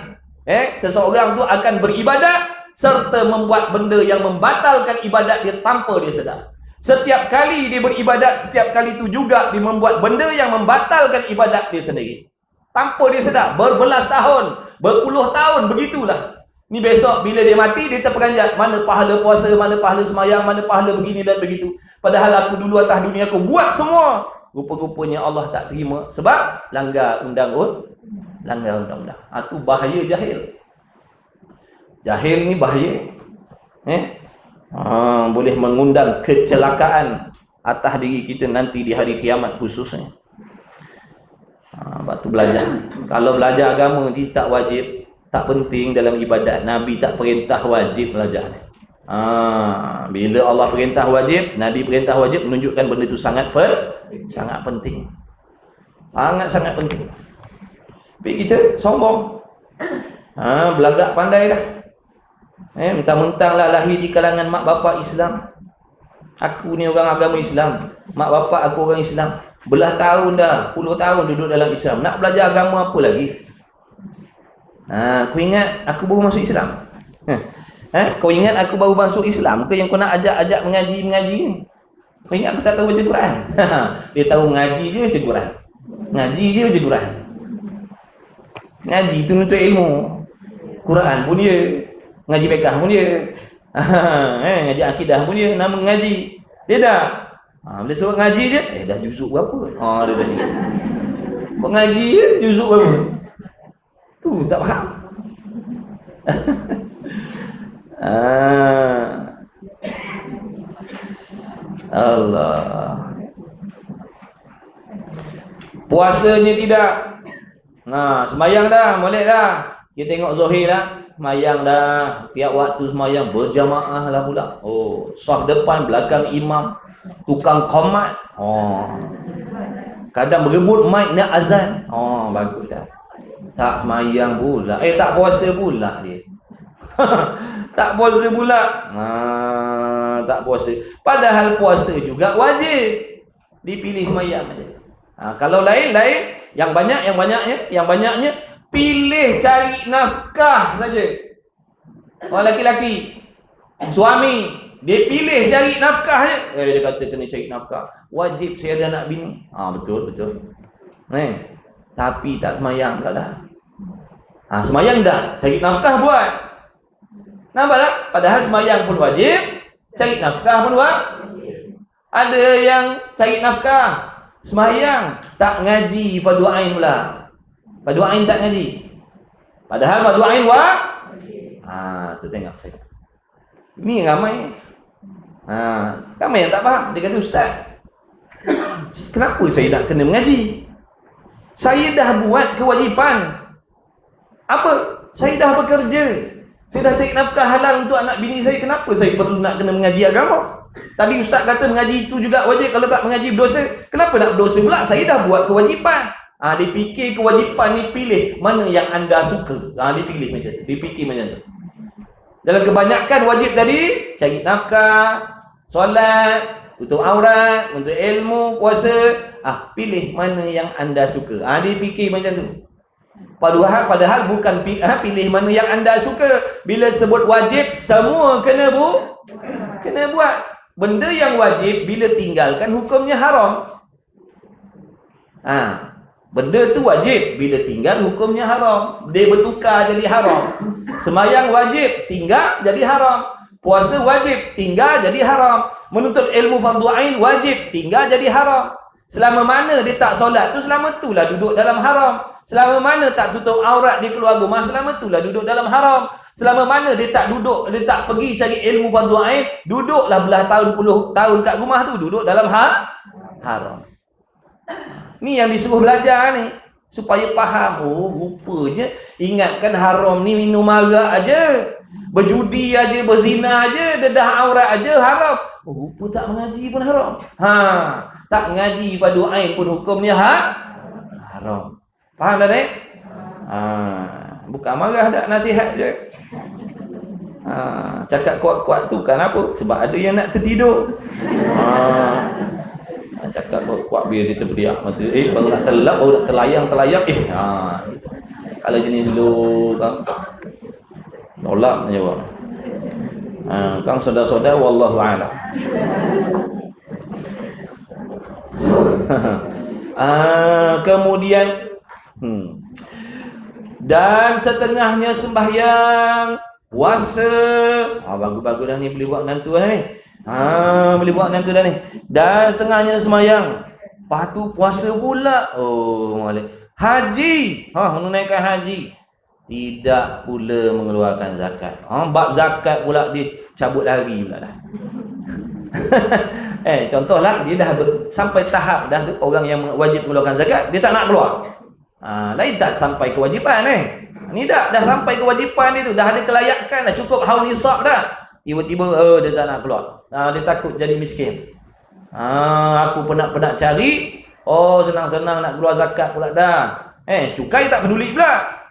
seseorang tu akan beribadat serta membuat benda yang membatalkan ibadat dia tanpa dia sedar. Setiap kali dia beribadat, setiap kali tu juga dia membuat benda yang membatalkan ibadat dia sendiri tanpa dia sedar. Berbelas tahun, berpuluh tahun, begitulah. Ni besok bila dia mati, dia terperanjat. Mana pahala puasa, mana pahala semayang, mana pahala begini dan begitu. Padahal aku dulu atas dunia aku buat semua. Rupa-rupanya Allah tak terima sebab langgar undang-undang. Itu bahaya jahil. Jahil ni bahaya. Boleh mengundang kecelakaan atas diri kita nanti di hari kiamat khususnya. Sebab tu belajar. Kalau belajar agama ni tak wajib, tak penting dalam ibadat. Nabi tak perintah wajib belajar. Bila Allah perintah wajib, Nabi perintah wajib, menunjukkan benda itu sangat penting. Sangat penting. Tapi kita sombong. Belagak pandai dah. Mentang-mentang lah lahir di kalangan mak bapak Islam. Aku ni orang agama Islam. Mak bapak aku orang Islam. Belah tahun dah, puluh tahun duduk dalam Islam. Nak belajar agama apa lagi? Kau ingat aku baru masuk Islam? Kau ingat aku baru masuk Islam ke yang kau nak ajak mengaji ni? Kau ingat aku tak tahu baca Quran? Dia tahu mengaji je baca Quran. Ngaji je baca Quran. Ngaji tu untuk ilmu. Quran pun dia. Ngaji fiqh pun dia. Ngaji akidah pun dia. Nama ngaji. Dia dah. Bila suruh ngaji je, dah juzuk berapa? Dia tanya. Kau ngaji je, juzuk berapa? Tu tak faham. Allah. Puasanya tidak. Sembayang dah, molek dah. Kita tengok Zuhir lah, semayang dah. Tiap waktu semayang berjamaah lah pula. Oh, saf depan, belakang imam, tukang qomat. Oh. Kadang berebut mic nak azan. Oh, bagus dah. Tak semayang pula. Tak puasa pula dia. Tak puasa pula. Tak puasa. Padahal puasa juga wajib. Dipilih semayang aja. Kalau lain, yang banyaknya pilih cari nafkah saja. Orang lelaki, suami, dia pilih cari nafkah je. Dia kata kena cari nafkah. Wajib saya ada anak bini. Betul. Tapi tak semayang pula dah. Semayang dah, cari nafkah buat. Nampak tak? Padahal semayang pun wajib, cari nafkah pun buat. Ada yang cari nafkah, semayang, tak ngaji fardu ain pula. Fardu ain tak ngaji. Padahal fardu ain tu tengok. Ni ramai. Ramai yang tak faham. Dia kata, ustaz, kenapa saya nak kena mengaji? Saya dah buat kewajipan. Apa? Saya dah bekerja. Saya dah cari nafkah halal untuk anak bini saya. Kenapa saya perlu nak kena mengaji agama? Tadi ustaz kata mengaji itu juga wajib. Kalau tak mengaji berdosa. Kenapa nak berdosa pula? Saya dah buat kewajipan. Dia fikir kewajipan ni pilih mana yang anda suka. Dia pilih macam tu. Dia fikir macam tu. Dalam kebanyakan wajib tadi, cari nafkah, solat, tutup aurat, untuk ilmu, puasa. Pilih mana yang anda suka. Dia fikir macam tu. Padahal bukan pilih mana yang anda suka. Bila sebut wajib, semua kena buat. Benda yang wajib bila tinggalkan hukumnya haram. Benda tu wajib bila tinggal hukumnya haram. Dia bertukar jadi haram. Semayang wajib, tinggal jadi haram. Puasa wajib, tinggal jadi haram. Menuntut ilmu fardu ain wajib, tinggal jadi haram. Selama mana dia tak solat tu, selama itulah duduk dalam haram. Selama mana tak tutup aurat di keluar rumah, selama itulah duduk dalam haram. Selama mana dia tak pergi cari ilmu fardu ain, duduklah belah tahun puluh tahun kat rumah tu, duduk dalam haram. Ni yang disuruh belajar ni, supaya faham. Rupanya ingatkan haram ni minum arak aja, berjudi aja, berzina aja, dedah aurat aja haram. Rupa tak mengaji pun haram. Tak mengaji fardu ain pun hukumnya haram. Faham tak ni? Bukan marah dak, nasihat je. Cakap kuat-kuat tu kan apa? Sebab ada yang nak tertidur. Cakap kuat biar dia terperiak mata. Baru nak telap, baru nak terlayang. Kalau jenis dulu kan nolak je bang. Kang saudara-saudara wallahu a'lam. Kemudian dan setengahnya sembahyang, puasa. Bagus-bagus dah ni, boleh buat menantu dah ni. Boleh buat menantu dah ni. Dan setengahnya sembahyang. Lepas tu puasa pula. Haji. Menunaikan haji. Tidak pula mengeluarkan zakat. Bab zakat pula dia cabut lari pula dah. Contohlah dia dah sampai tahap dah tu, orang yang wajib mengeluarkan zakat, dia tak nak keluar. Lain tak sampai kewajipan ni dah sampai kewajipan dia tu, dah ada kelayakan dah, cukup haul nisab dah. Tiba-tiba dia tak nak keluar. Dia takut jadi miskin. Aku penat-penat cari, senang-senang nak keluar zakat pula dah. Cukai tak peduli pula.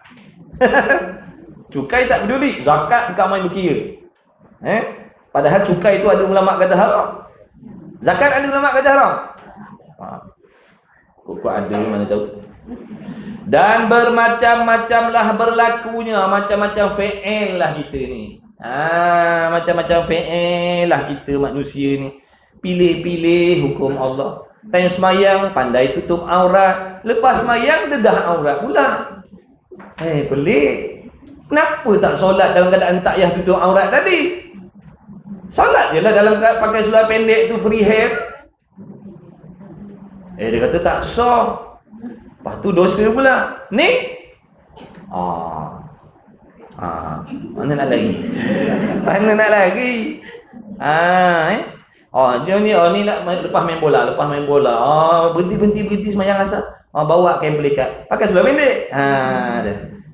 Cukai tak peduli, zakat bukan main berkira. Padahal cukai itu ada ulama kata haram. Zakat ada ulama kata haram. Kok ada mana tahu. Dan bermacam-macamlah berlakunya, macam-macam fi'il lah kita ni. Macam-macam fi'il lah kita manusia ni. Pilih-pilih hukum Allah. Time semayang pandai tutup aurat, lepas semayang dedah aurat pula. Pelik. Kenapa tak solat dalam keadaan tak payah tutup aurat tadi? Solat je lah dalam pakai seluar pendek tu, free hair. Dia kata tak sah. Lepas tu dosa pula. Ni? Mana nak lagi? Mana nak lagi? Ni nak lepas main bola. Berhenti semayang asal. Bawa kain pelikat. Pakai seluar pendek.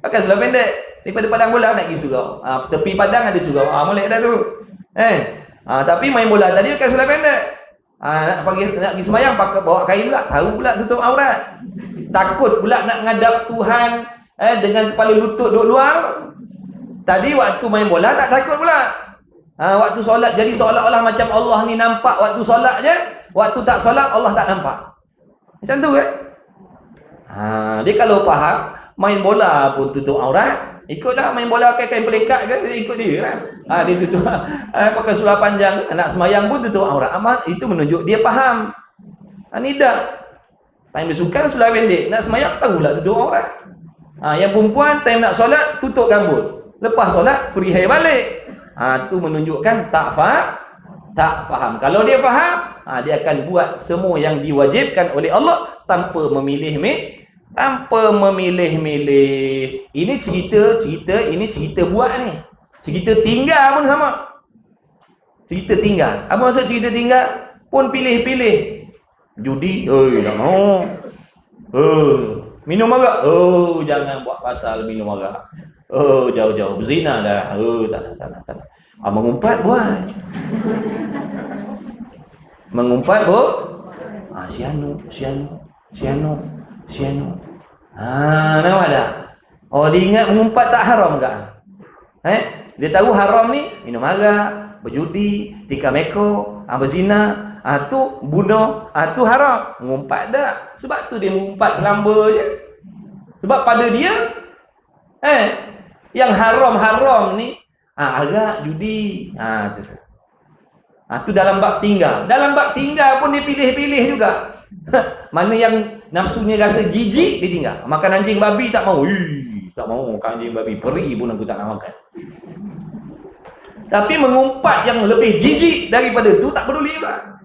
Pakai seluar pendek. Daripada padang bola nak pergi surau. Tepi padang ada surau. Molek dah tu. Tapi main bola tadi pakai seluar pendek. Nak pergi sembahyang pakai bawa kain pula. Tahu pula tutup aurat. Takut pula nak ngadap Tuhan dengan kepala lutut duduk luar. Tadi waktu main bola tak takut pula. Waktu solat jadi seolah-olah macam Allah ni nampak waktu solat je. Waktu tak solat Allah tak nampak. Macam tu kan? Dia kalau faham main bola pun tutup aurat, ikutlah main bola pakai kain pelikat ke, ikut dia kan. Dia tutup pakai seluar panjang, nak semayang pun tutup aurat. Itu menunjuk dia faham. Ni dah. Time bersukan seluar pendek, nak semayang tahulah tutup aurat. Yang perempuan time nak solat tutup rambut. Lepas solat free hair balik. Tu menunjukkan tak faham. Kalau dia faham, dia akan buat semua yang diwajibkan oleh Allah tanpa memilih-milih. Ini cerita buat ni. Cerita tinggal pun sama. Cerita tinggal. Apa maksud cerita tinggal? Pun pilih-pilih. Judi, tak mau. Minum arak. Jangan buat pasal minum arak. Jauh-jauh berzina dah. Tak nak. Mengumpat buat. Mengumpat buat. Siano. Nampak tak? Dia ingat mengumpat tak haram tak? Dia tahu haram ni minum arak, berjudi, tikam ekor, berzina, tu bunuh, tu haram. Mengumpat tak? Sebab tu dia mengumpat selamba je. Sebab pada dia yang haram-haram ni arak, judi, tu dalam bab tinggal. Dalam bab tinggal pun dia pilih-pilih juga. Mana yang nafsunya rasa jijik, dia tinggal. Makan anjing babi tak mau. Tak mau makan anjing babi. Peri pun aku tak nak makan. Tapi mengumpat yang lebih jijik daripada tu tak peduli pula.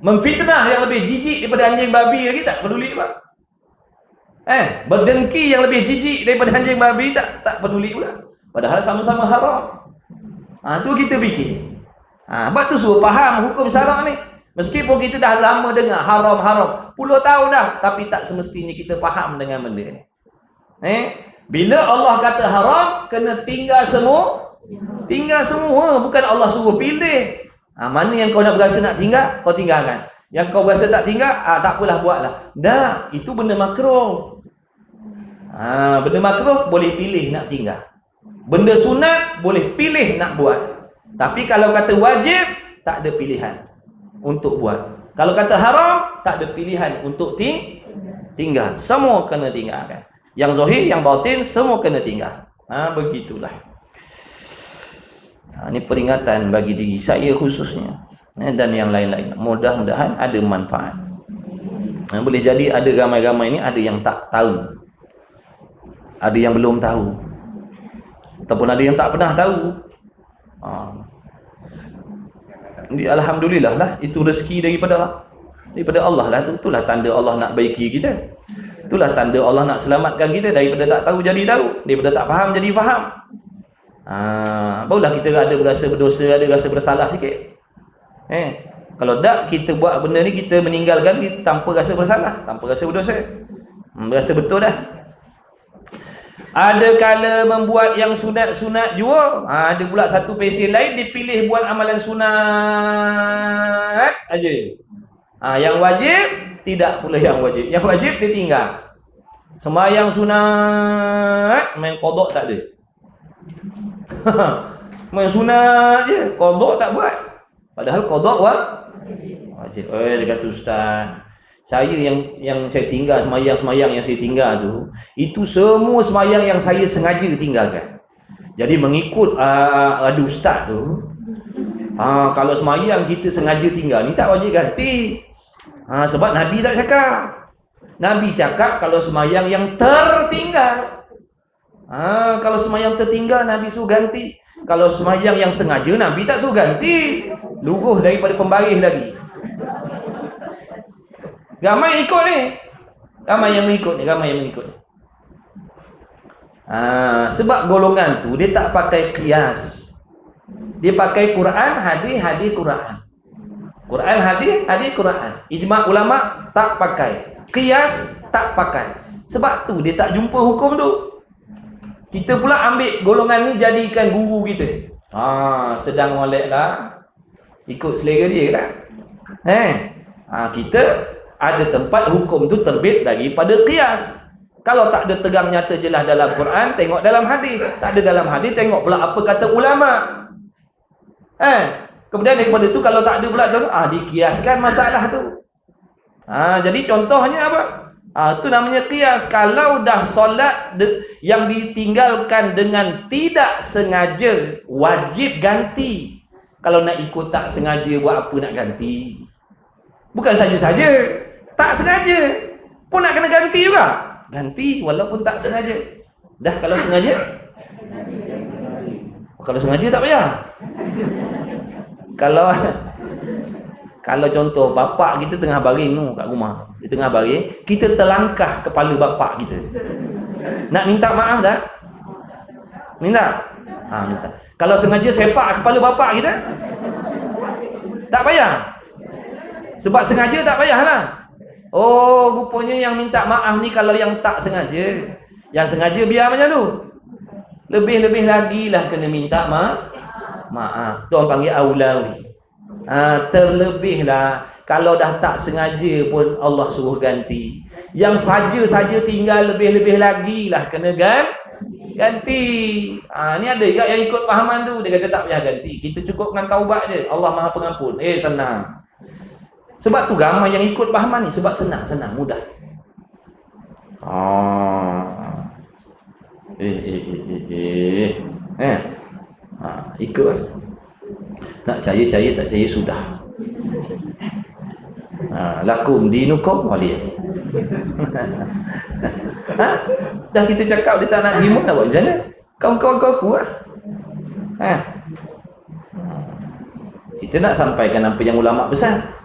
Memfitnah yang lebih jijik daripada anjing babi lagi tak peduli pula. Berdengki yang lebih jijik daripada anjing babi tak peduli pula. Padahal sama-sama haram. Tu kita fikir. Sebab tu suruh faham hukum syarak ni. Meskipun kita dah lama dengar haram-haram, puluh tahun dah, tapi tak semestinya kita faham dengan benda ni. Bila Allah kata haram, kena tinggal semua. Tinggal semua, bukan Allah suruh pilih. Mana yang kau nak berasa nak tinggal, kau tinggalkan. Yang kau berasa tak tinggal, tak apalah buatlah. Dah, itu benda makruh. Benda makruh boleh pilih nak tinggal. Benda sunat boleh pilih nak buat. Tapi kalau kata wajib, tak ada pilihan untuk buat. Kalau kata haram, tak ada pilihan untuk tinggal. Semua kena tinggalkan. Yang zahir, yang batin, semua kena tinggal. Begitulah. Ini peringatan bagi diri saya khususnya. Dan yang lain-lain. Mudah-mudahan ada manfaat. Boleh jadi ada ramai-ramai ini ada yang tak tahu. Ada yang belum tahu. Ataupun ada yang tak pernah tahu. Alhamdulillah lah, itu rezeki daripada Allah lah. Itulah tanda Allah nak baiki kita. Itulah tanda Allah nak selamatkan kita. Daripada tak tahu jadi tahu, daripada tak faham jadi faham. Barulah kita ada berasa berdosa, ada rasa bersalah sikit. Kalau tak kita buat benda ni, kita meninggalkan ni tanpa rasa bersalah, tanpa rasa berdosa. Berasa betul dah. Ada kala membuat yang sunat-sunat jua. Ada pula satu pesen lain dipilih buat amalan sunat aja. Yang wajib tidak pula yang wajib. Yang wajib dia tinggal. Sembahyang sunat, main qada tak ada. Main sunat je, qada tak buat. Padahal qada wajib. Dia kata ustaz, saya yang saya tinggal, semayang-semayang yang saya tinggal tu, itu semua semayang yang saya sengaja tinggalkan. Jadi mengikut ada ustaz tu, kalau semayang kita sengaja tinggal, ni tak wajib ganti. Sebab Nabi tak cakap. Nabi cakap kalau semayang yang tertinggal. Kalau semayang tertinggal, Nabi suruh ganti. Kalau semayang yang sengaja, Nabi tak suruh ganti. Luruh daripada pembaris lagi. Ramai ikut ni. Ramai yang mengikut ni. Sebab golongan tu dia tak pakai qiyas. Dia pakai Quran, hadis, Quran. Quran, hadis, Quran. Ijma' ulama tak pakai. Qiyas tak pakai. Sebab tu dia tak jumpa hukum tu. Kita pula ambil golongan ni jadikan guru kita. Sedang molek lah. Ikut selera dia kan. Kita ada tempat hukum tu terbit daripada qiyas. Kalau tak ada tegang nyata jelas dalam Quran, tengok dalam hadis. Tak ada dalam hadis, tengok pula apa kata ulama. Kemudian daripada tu kalau tak ada pula tu, dikiaskan masalah tu. Jadi contohnya apa? Itu namanya qiyas. Kalau dah solat yang ditinggalkan dengan tidak sengaja, wajib ganti. Kalau nak ikut tak sengaja, buat apa nak ganti? Bukan saja-saja tak sengaja pun nak kena ganti juga. Ganti walaupun tak sengaja. Dah kalau sengaja? Kalau sengaja tak payah. Kalau contoh bapak kita tengah baring tu kat rumah, dia tengah baring, kita terlangkah kepala bapak kita. Nak minta maaf dah? Minta? Minta. Kalau sengaja sepak kepala bapak kita, tak payah. Sebab sengaja tak payahlah. Rupanya yang minta maaf ni kalau yang tak sengaja. Yang sengaja biar macam tu. Lebih-lebih lagi lah kena minta maaf. Tu orang panggil aulawi. Terlebihlah kalau dah tak sengaja pun Allah suruh ganti. Yang saja-saja tinggal lebih-lebih lagi lah kena ganti. Ni ada juga yang ikut pahaman tu. Dia kata tak payah ganti. Kita cukup dengan taubat je. Allah Maha Pengampun. Senang. Sebab tu ramai yang ikut pahaman ni. Sebab senang, mudah. Ikut lah. Nak caya-caya tak caya sudah. Lakum dinukum waliyah. Dah kita cakap dia tak nak terima, nak buat macam mana? Kawan-kawan aku lah. Kita nak sampaikan apa yang ulama besar.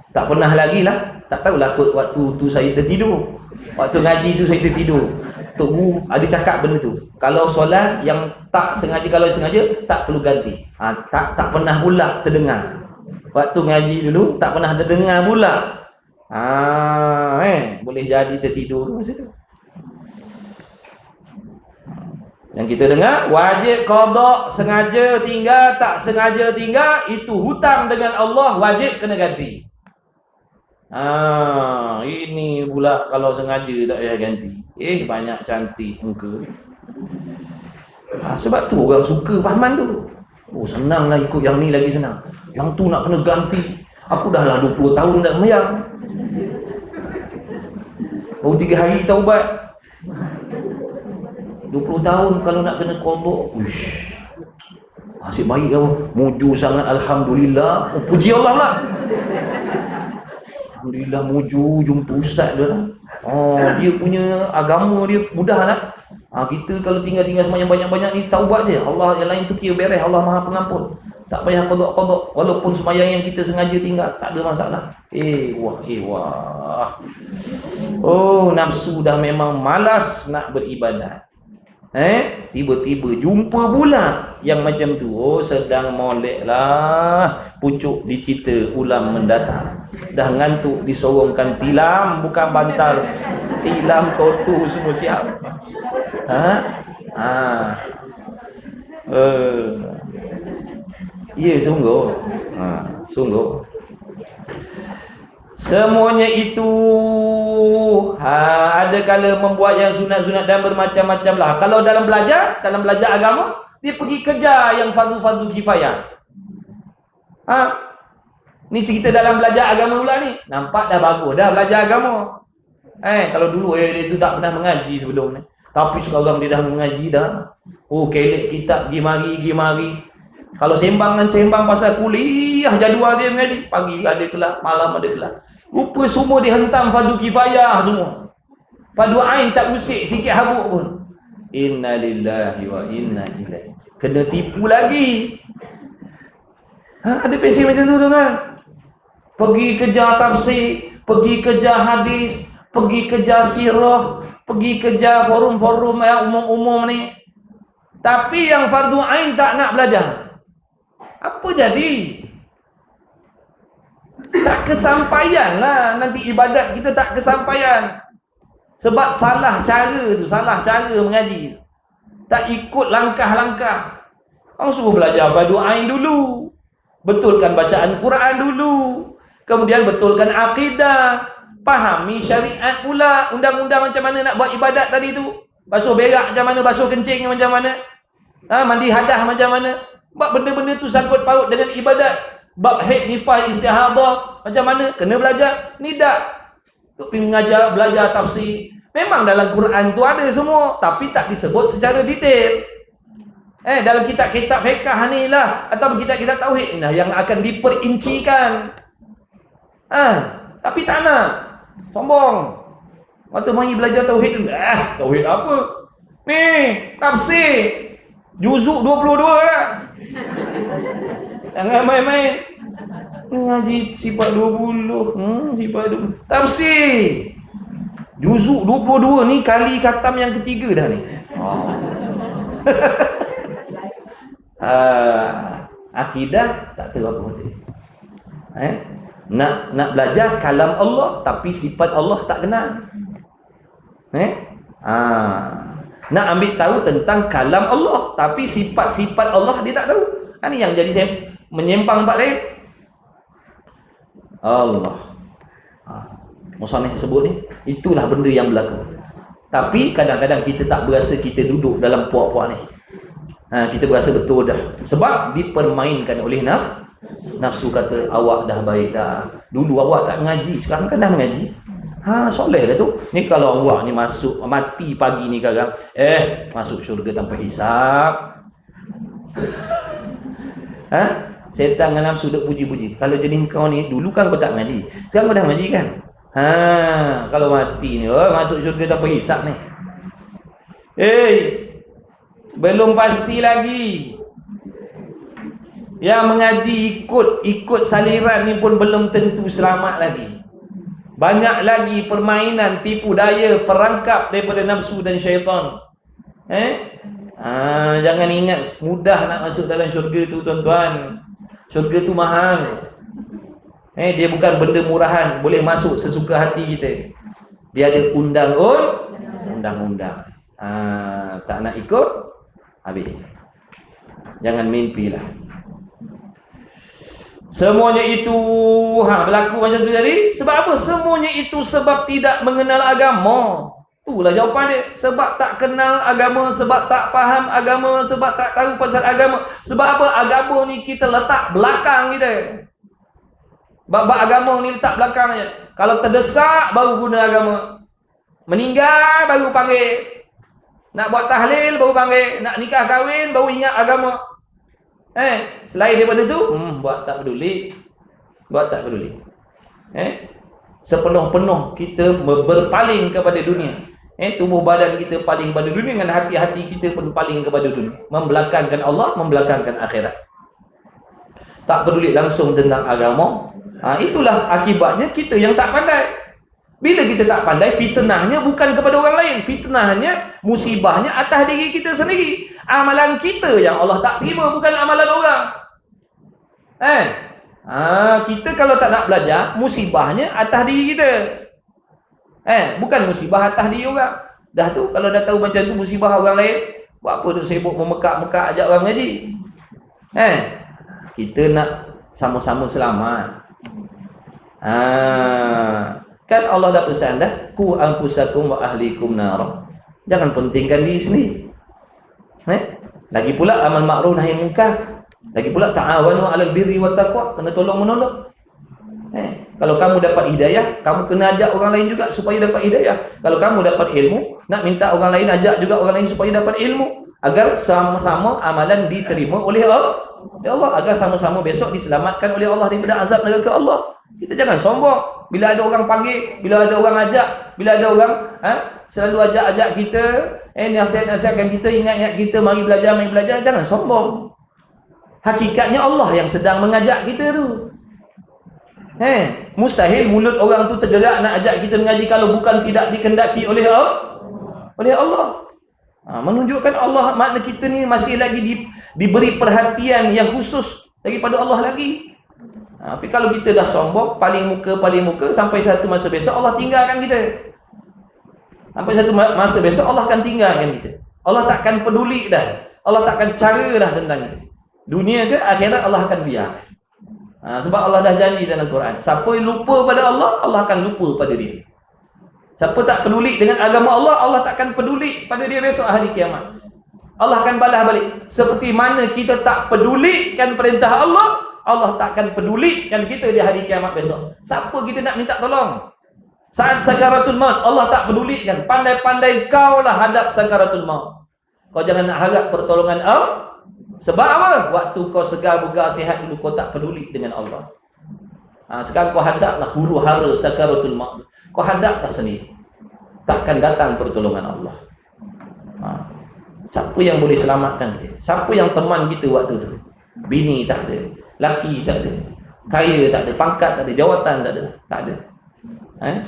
Tak pernah lagi lah. Tak tahulah waktu tu saya tertidur. Waktu ngaji tu saya tertidur. Tok Guru ada cakap benda tu. Kalau solat yang tak sengaja, kalau sengaja tak perlu ganti. Tak pernah pula terdengar. Waktu ngaji dulu tak pernah terdengar pula. Boleh jadi tertidur masa tu. Yang kita dengar wajib qada, sengaja tinggal, tak sengaja tinggal, itu hutang dengan Allah, wajib kena ganti. Ini pula kalau sengaja tak payah ganti. Banyak cantik muka. Sebab tu orang suka pahaman tu. Senanglah ikut yang ni, lagi senang. Yang tu nak kena ganti. Aku dah lah 20 tahun tak sembahyang. Baru 3 hari taubat. 20 tahun kalau nak kena qada. Asyik baik kau. Muju sangat, alhamdulillah. Puji Allah lah. Alhamdulillah muju jumpa ustaz dia lah. Dia punya agama dia mudah lah. Kita kalau tinggal sembahyang banyak-banyak ni taubat je. Allah yang lain tu kira beres. Allah Maha Pengampun. Tak payah qada-qada. Walaupun sembahyang yang kita sengaja tinggal, tak ada masalah. Wah. Nafsu dah memang malas nak beribadat. Tiba-tiba jumpa pula yang macam tu. Sedang molek lah. Pucuk dicerita ulam mendatang. Dah ngantuk disorongkan tilam, bukan bantal. Tilam, totu semua siap. Ya, sungguh. Sungguh. Semuanya itu ada kala membuat yang sunat-sunat dan bermacam-macam lah. Kalau dalam belajar agama, dia pergi kejar yang fardu-fardu kifayah. Ni cerita dalam belajar agama pula ni. Nampak dah bagus dah belajar agama. Kalau dulu dia tu tak pernah mengaji sebelum ni. Tapi sekarang dia dah mengaji dah. Kelet kitab pergi mari. Kalau sembang pasal kuliah, jadual dia mengaji. Pagi ada kelas, malam ada kelas. Rupa semua dihentam fardu kifayah semua. Fardu ain tak usik sikit habuk pun. Inna lillahi wa inna ilaihi. Kena tipu lagi. Ada pesi macam tu kan? Pergi kejar tafsir, pergi kejar hadis, pergi kejar sirah, pergi kejar forum-forum yang umum-umum ni. Tapi yang fardu ain tak nak belajar. Apa jadi? Tak kesampaian lah. Nanti ibadat kita tak kesampaian. Sebab salah cara mengaji. Tak ikut langkah-langkah. Orang suruh belajar fardu ain dulu. Betulkan bacaan Quran dulu. Kemudian betulkan akidah. Fahami syariat pula. Undang-undang macam mana nak buat ibadat tadi tu. Basuh berak macam mana, basuh kencing macam mana. Mandi hadah macam mana. Sebab benda-benda tu sangkut paut dengan ibadat. Bab haid, nifas, istihadah macam mana, kena belajar. Ni tak. Untuk pergi mengajar, belajar tafsir. Memang dalam Quran tu ada semua. Tapi tak disebut secara detail. Dalam kitab-kitab fiqh ni lah. Atau kitab-kitab tauhid ni lah yang akan diperincikan. Tapi tak nak. Sombong. Waktu mari belajar tauhid tu. Tauhid apa? Ni, tafsir. Juzuk 22 lah. Jangan main-main. Ngaji sifat 20. Sifat 20. Tafsir. Juzuk 22 ni kali khatam yang ketiga dah ni. Akidah tak tahu apa benda. Nak belajar kalam Allah tapi sifat Allah tak kenal. Nak ambil tahu tentang kalam Allah tapi sifat-sifat Allah dia tak tahu. Ini yang jadi saya menyimpang tempat lain. Allah. Musannif sebut ni, itulah benda yang berlaku. Tapi kadang-kadang kita tak berasa kita duduk dalam puak-puak ni. Kita berasa betul dah. Sebab dipermainkan oleh nafsu. Kata awak dah baik dah. Dulu awak tak mengaji, sekarang kan dah mengaji. Soleh dah tu. Ni kalau awak ni masuk mati pagi ni sekarang, masuk syurga tanpa hisap. Setan dengan nafsu duk puji-puji. Kalau jenis kau ni, dulu kan kau tak mengaji, sekarang kau dah mengaji kan. Kalau mati ni, masuk syurga tanpa hisap ni. Belum pasti lagi. Yang mengaji ikut saliran ni pun belum tentu selamat lagi. Banyak lagi permainan, tipu daya, perangkap daripada nafsu dan syaitan. Jangan ingat mudah nak masuk dalam syurga tu tuan-tuan. Syurga tu mahal. Dia bukan benda murahan, boleh masuk sesuka hati kita. Dia ada undang-undang. Tak nak ikut, habis. Jangan mimpilah. Semuanya itu berlaku macam tu tadi. Sebab apa? Semuanya itu sebab tidak mengenal agama. Itulah jawapan dia. Sebab tak kenal agama, sebab tak faham agama, sebab tak tahu pasal agama. Sebab apa? Agama ni kita letak belakang kita. Bab agama ni letak belakang je. Kalau terdesak baru guna agama. Meninggal baru panggil. Nak buat tahlil baru panggil. Nak nikah kahwin baru ingat agama. Selain daripada tu, buat tak peduli. Sepenuh-penuh kita berpaling kepada dunia. Tubuh badan kita paling kepada dunia, dengan hati-hati kita pun paling kepada dunia. Membelakangkan Allah, membelakangkan akhirat. Tak peduli langsung tentang agama. Itulah akibatnya kita yang tak pandai. Bila kita tak pandai, fitnahnya bukan kepada orang lain. Fitnahnya, musibahnya atas diri kita sendiri. Amalan kita yang Allah tak terima, bukan amalan orang. Kita kalau tak nak belajar, musibahnya atas diri kita. Bukan musibah atas diri orang. Dah tu, kalau dah tahu macam tu musibah orang lain, buat apa tu sibuk memekak-mekak ajak orang mengaji. Kita nak sama-sama selamat. Kan Allah dah pesan dah, ku anfusakum wa ahlikum nar. Jangan pentingkan diri sendiri. Lagi pula amal ma'ruf nahi munkar. Lagi pula ta'awanu 'alal birri wat taqwa, kena tolong-menolong. Kalau kamu dapat hidayah, kamu kena ajak orang lain juga supaya dapat hidayah. Kalau kamu dapat ilmu, nak minta orang lain ajak juga orang lain supaya dapat ilmu, agar sama-sama amalan diterima oleh Allah. Ya Allah, agar sama-sama besok diselamatkan oleh Allah daripada azab neraka Allah. Kita jangan sombong. Bila ada orang panggil, bila ada orang ajak, bila ada orang selalu ajak-ajak kita, nasihat-nasihatkan kita, ingat-ingat kita, mari belajar, jangan sombong. Hakikatnya Allah yang sedang mengajak kita tu. Mustahil mulut orang tu tergerak nak ajak kita mengaji kalau bukan tidak dikehendaki oleh Allah. Menunjukkan Allah, makna kita ni masih lagi diberi perhatian yang khusus daripada Allah lagi. Tapi kalau kita dah sombong, paling muka, sampai satu masa besok Allah tinggalkan kita. Sampai satu masa besok Allah akan tinggalkan kita. Allah takkan peduli dah. Allah takkan cara dah tentang kita. Dunia ke akhirat Allah akan biar. Sebab Allah dah janji dalam Quran, siapa yang lupa pada Allah, Allah akan lupa pada dia. Siapa tak peduli dengan agama Allah, Allah takkan peduli pada dia besok hari kiamat. Allah akan balas balik. Seperti mana kita tak pedulikan perintah Allah, Allah takkan pedulikan kita di hari kiamat besok. Siapa kita nak minta tolong? Saat sakaratul maut, Allah tak pedulikan. Pandai-pandai kau lah hadap sakaratul maut. Kau jangan nak harap pertolongan Allah. Sebab apa? Waktu kau segar bugar sihat dulu, kau tak peduli dengan Allah. Sekarang kau hadaplah huru hara sakaratul maut. Kau hadaplah sendiri. Takkan datang pertolongan Allah. Siapa yang boleh selamatkan kita? Siapa yang teman kita waktu tu? Bini tak ada, laki tak ada, kaya tak ada, pangkat tak ada, jawatan tak ada. Tak ada.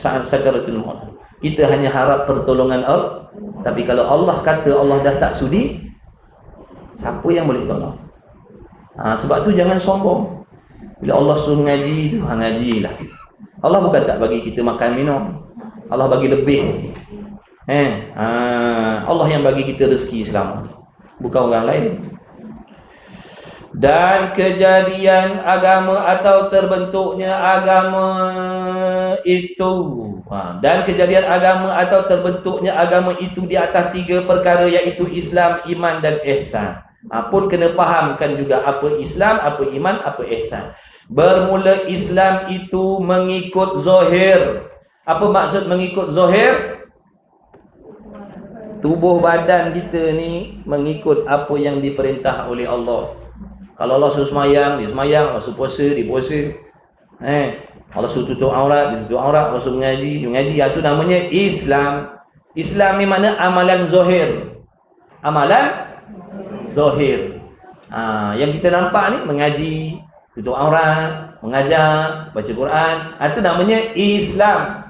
Saat sakaratul maut, kita hanya harap pertolongan Allah. Tapi kalau Allah kata Allah dah tak sudi, siapa yang boleh tolong? Sebab tu jangan sombong. Bila Allah suruh ngaji tu, ngajilah. Allah bukan tak bagi kita makan minum. Allah bagi lebih. Allah yang bagi kita rezeki selama ni, bukan orang lain. Dan kejadian agama atau terbentuknya agama itu, dan kejadian agama atau terbentuknya agama itu di atas 3 perkara, iaitu Islam, iman dan ihsan. Pun kena fahamkan juga apa Islam, apa iman, apa ihsan. Bermula Islam itu mengikut zahir. Apa maksud mengikut zahir? Tubuh badan kita ni mengikut apa yang diperintah oleh Allah. Kalau Allah suruh semayang, dia semayang. Allah suruh puasa, dia puasa. Allah suruh tutup aurat, dia tutup aurat. Allah suruh mengaji, dia mengaji. Itu namanya Islam. Islam ni mana? Amalan zahir. Amalan zahir. Yang kita nampak ni mengaji, tutup aurat, mengajar, baca Quran. Itu namanya Islam.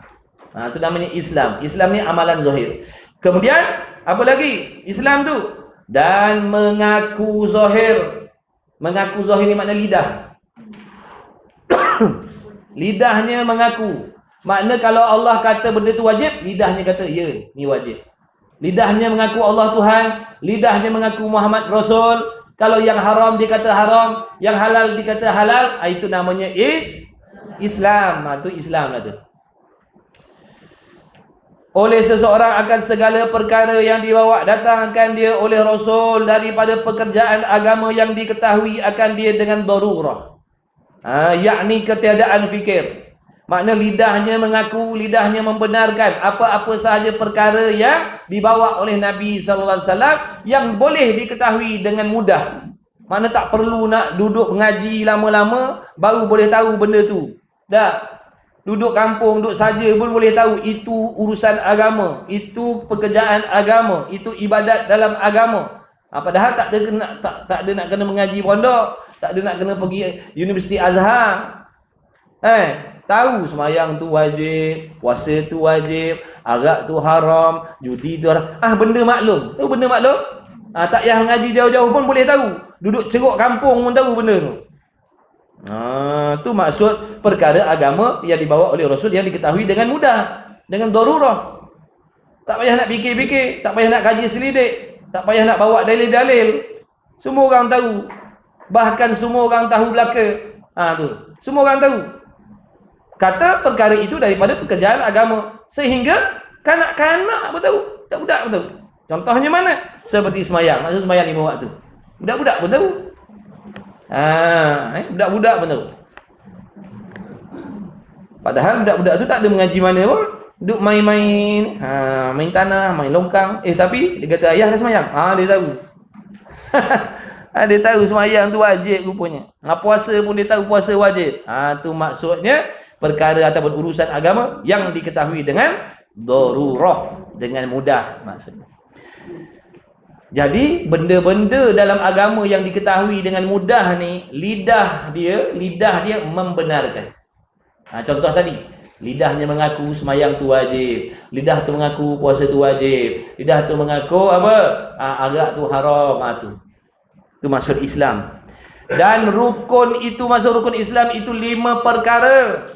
Itu namanya Islam. Islam ni amalan zahir. Kemudian apa lagi? Islam tu dan mengaku zahir. Mengaku zahir ni makna lidah. Lidahnya mengaku. Makna kalau Allah kata benda tu wajib, lidahnya kata ya, ni wajib. Lidahnya mengaku Allah Tuhan, lidahnya mengaku Muhammad Rasul. Kalau yang haram dia kata haram, yang halal dia kata halal. Itu namanya Islam. Itu Islam lah tu. Oleh seseorang akan segala perkara yang dibawa datangkan dia oleh Rasul daripada pekerjaan agama yang diketahui akan dia dengan darurah. Yakni ketiadaan fikir. Makna lidahnya mengaku, lidahnya membenarkan apa-apa sahaja perkara yang dibawa oleh Nabi SAW yang boleh diketahui dengan mudah. Makna tak perlu nak duduk mengaji lama-lama baru boleh tahu benda tu. Dah. Duduk kampung, duduk saja pun boleh tahu itu urusan agama, itu pekerjaan agama, itu ibadat dalam agama. Padahal tak ada nak kena mengaji pondok, tak ada nak kena pergi Universiti Azhar. Tahu semayang tu wajib, puasa tu wajib, arak tu haram, judi tu haram. Benda maklum. Tahu benda maklum? Tak payah mengaji jauh-jauh pun boleh tahu. Duduk ceruk kampung pun tahu benda tu. Tu maksud perkara agama yang dibawa oleh Rasul yang diketahui dengan mudah, dengan darurah. Tak payah nak fikir-fikir, tak payah nak kaji selidik, tak payah nak bawa dalil-dalil. Semua orang tahu. Bahkan semua orang tahu belaka. Tu. Semua orang tahu. Kata perkara itu daripada pekerjaan agama. Sehingga kanak-kanak pun tahu, budak-budak pun tahu. Contohnya mana? Seperti semayang. Maksud semayang 5 waktu. Budak-budak pun tahu. Budak-budak pun tahu. Padahal budak-budak tu tak ada mengaji mana pun. Duduk main-main, main tanah, main longkang. Tapi dia kata ayah dah semayang. Dia tahu. Dia tahu semayang tu wajib rupanya. Puasa pun dia tahu puasa wajib. Tu maksudnya perkara ataupun urusan agama yang diketahui dengan darurah, dengan mudah maksudnya. Jadi benda-benda dalam agama yang diketahui dengan mudah ni, lidah dia membenarkan. Contoh tadi, lidahnya mengaku semayang tu wajib, lidah tu mengaku puasa tu wajib, lidah tu mengaku apa? Arak tu haram. Tu maksud Islam. Dan rukun itu, masuk rukun Islam itu 5 perkara.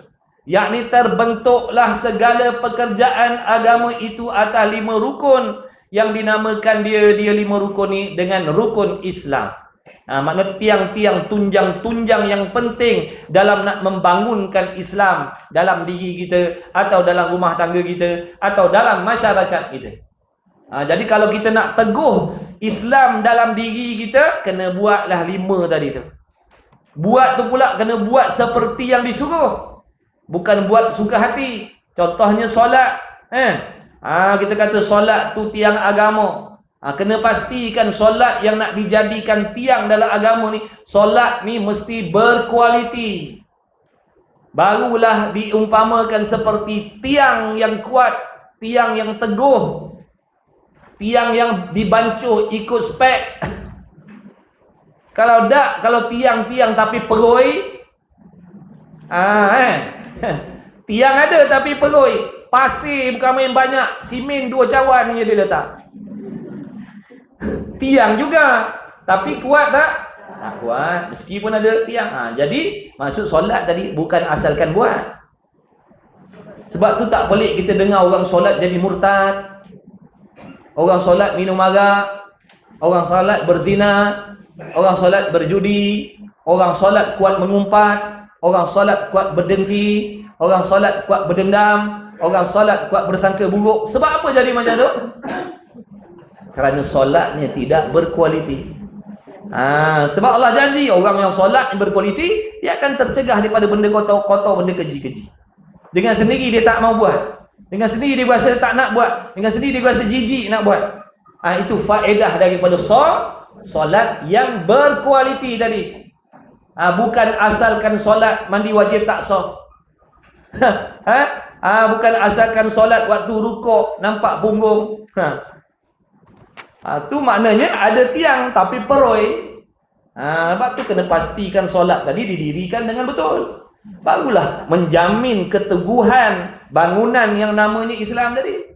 yakni terbentuklah segala pekerjaan agama itu atas 5 rukun yang dinamakan dia 5 rukun ni dengan rukun Islam. Makna tiang-tiang tunjang-tunjang yang penting dalam nak membangunkan Islam dalam diri kita atau dalam rumah tangga kita atau dalam masyarakat kita. Jadi kalau kita nak teguh Islam dalam diri kita, kena buatlah 5 tadi tu. Buat tu pula kena buat seperti yang disuruh, bukan buat suka hati. Contohnya solat, kita kata solat tu tiang agama. Kena pastikan solat yang nak dijadikan tiang dalam agama ni, solat ni mesti berkualiti. Barulah diumpamakan seperti tiang yang kuat, tiang yang teguh, tiang yang dibancuh ikut spek. Kalau tak, kalau tiang-tiang tapi peroi, tiang ada tapi peroi, pasir bukan main banyak, simen 2 cawan je dia letak. Tiang juga, tapi kuat tak? Tak kuat, meskipun ada tiang. Jadi maksud solat tadi bukan asalkan buat. Sebab tu tak pelik kita dengar orang solat jadi murtad, orang solat minum arak, orang solat berzina, orang solat berjudi, orang solat kuat mengumpat, orang solat kuat berdengki, orang solat kuat berdendam, orang solat kuat bersangka buruk. Sebab apa jadi macam tu? Kerana solatnya tidak berkualiti. Sebab Allah janji orang yang solat yang berkualiti, dia akan tercegah daripada benda kotor-kotor, benda keji-keji. Dengan sendiri dia tak mau buat, dengan sendiri dia rasa tak nak buat, dengan sendiri dia rasa jijik nak buat. Itu faedah daripada solat yang berkualiti tadi. Bukan asalkan solat mandi wajib tak sah. Bukan asalkan solat waktu rukuk nampak punggung. Tu maknanya ada tiang tapi peroi. Sebab tu kena pastikan solat tadi didirikan dengan betul. Barulah menjamin keteguhan bangunan yang namanya Islam tadi.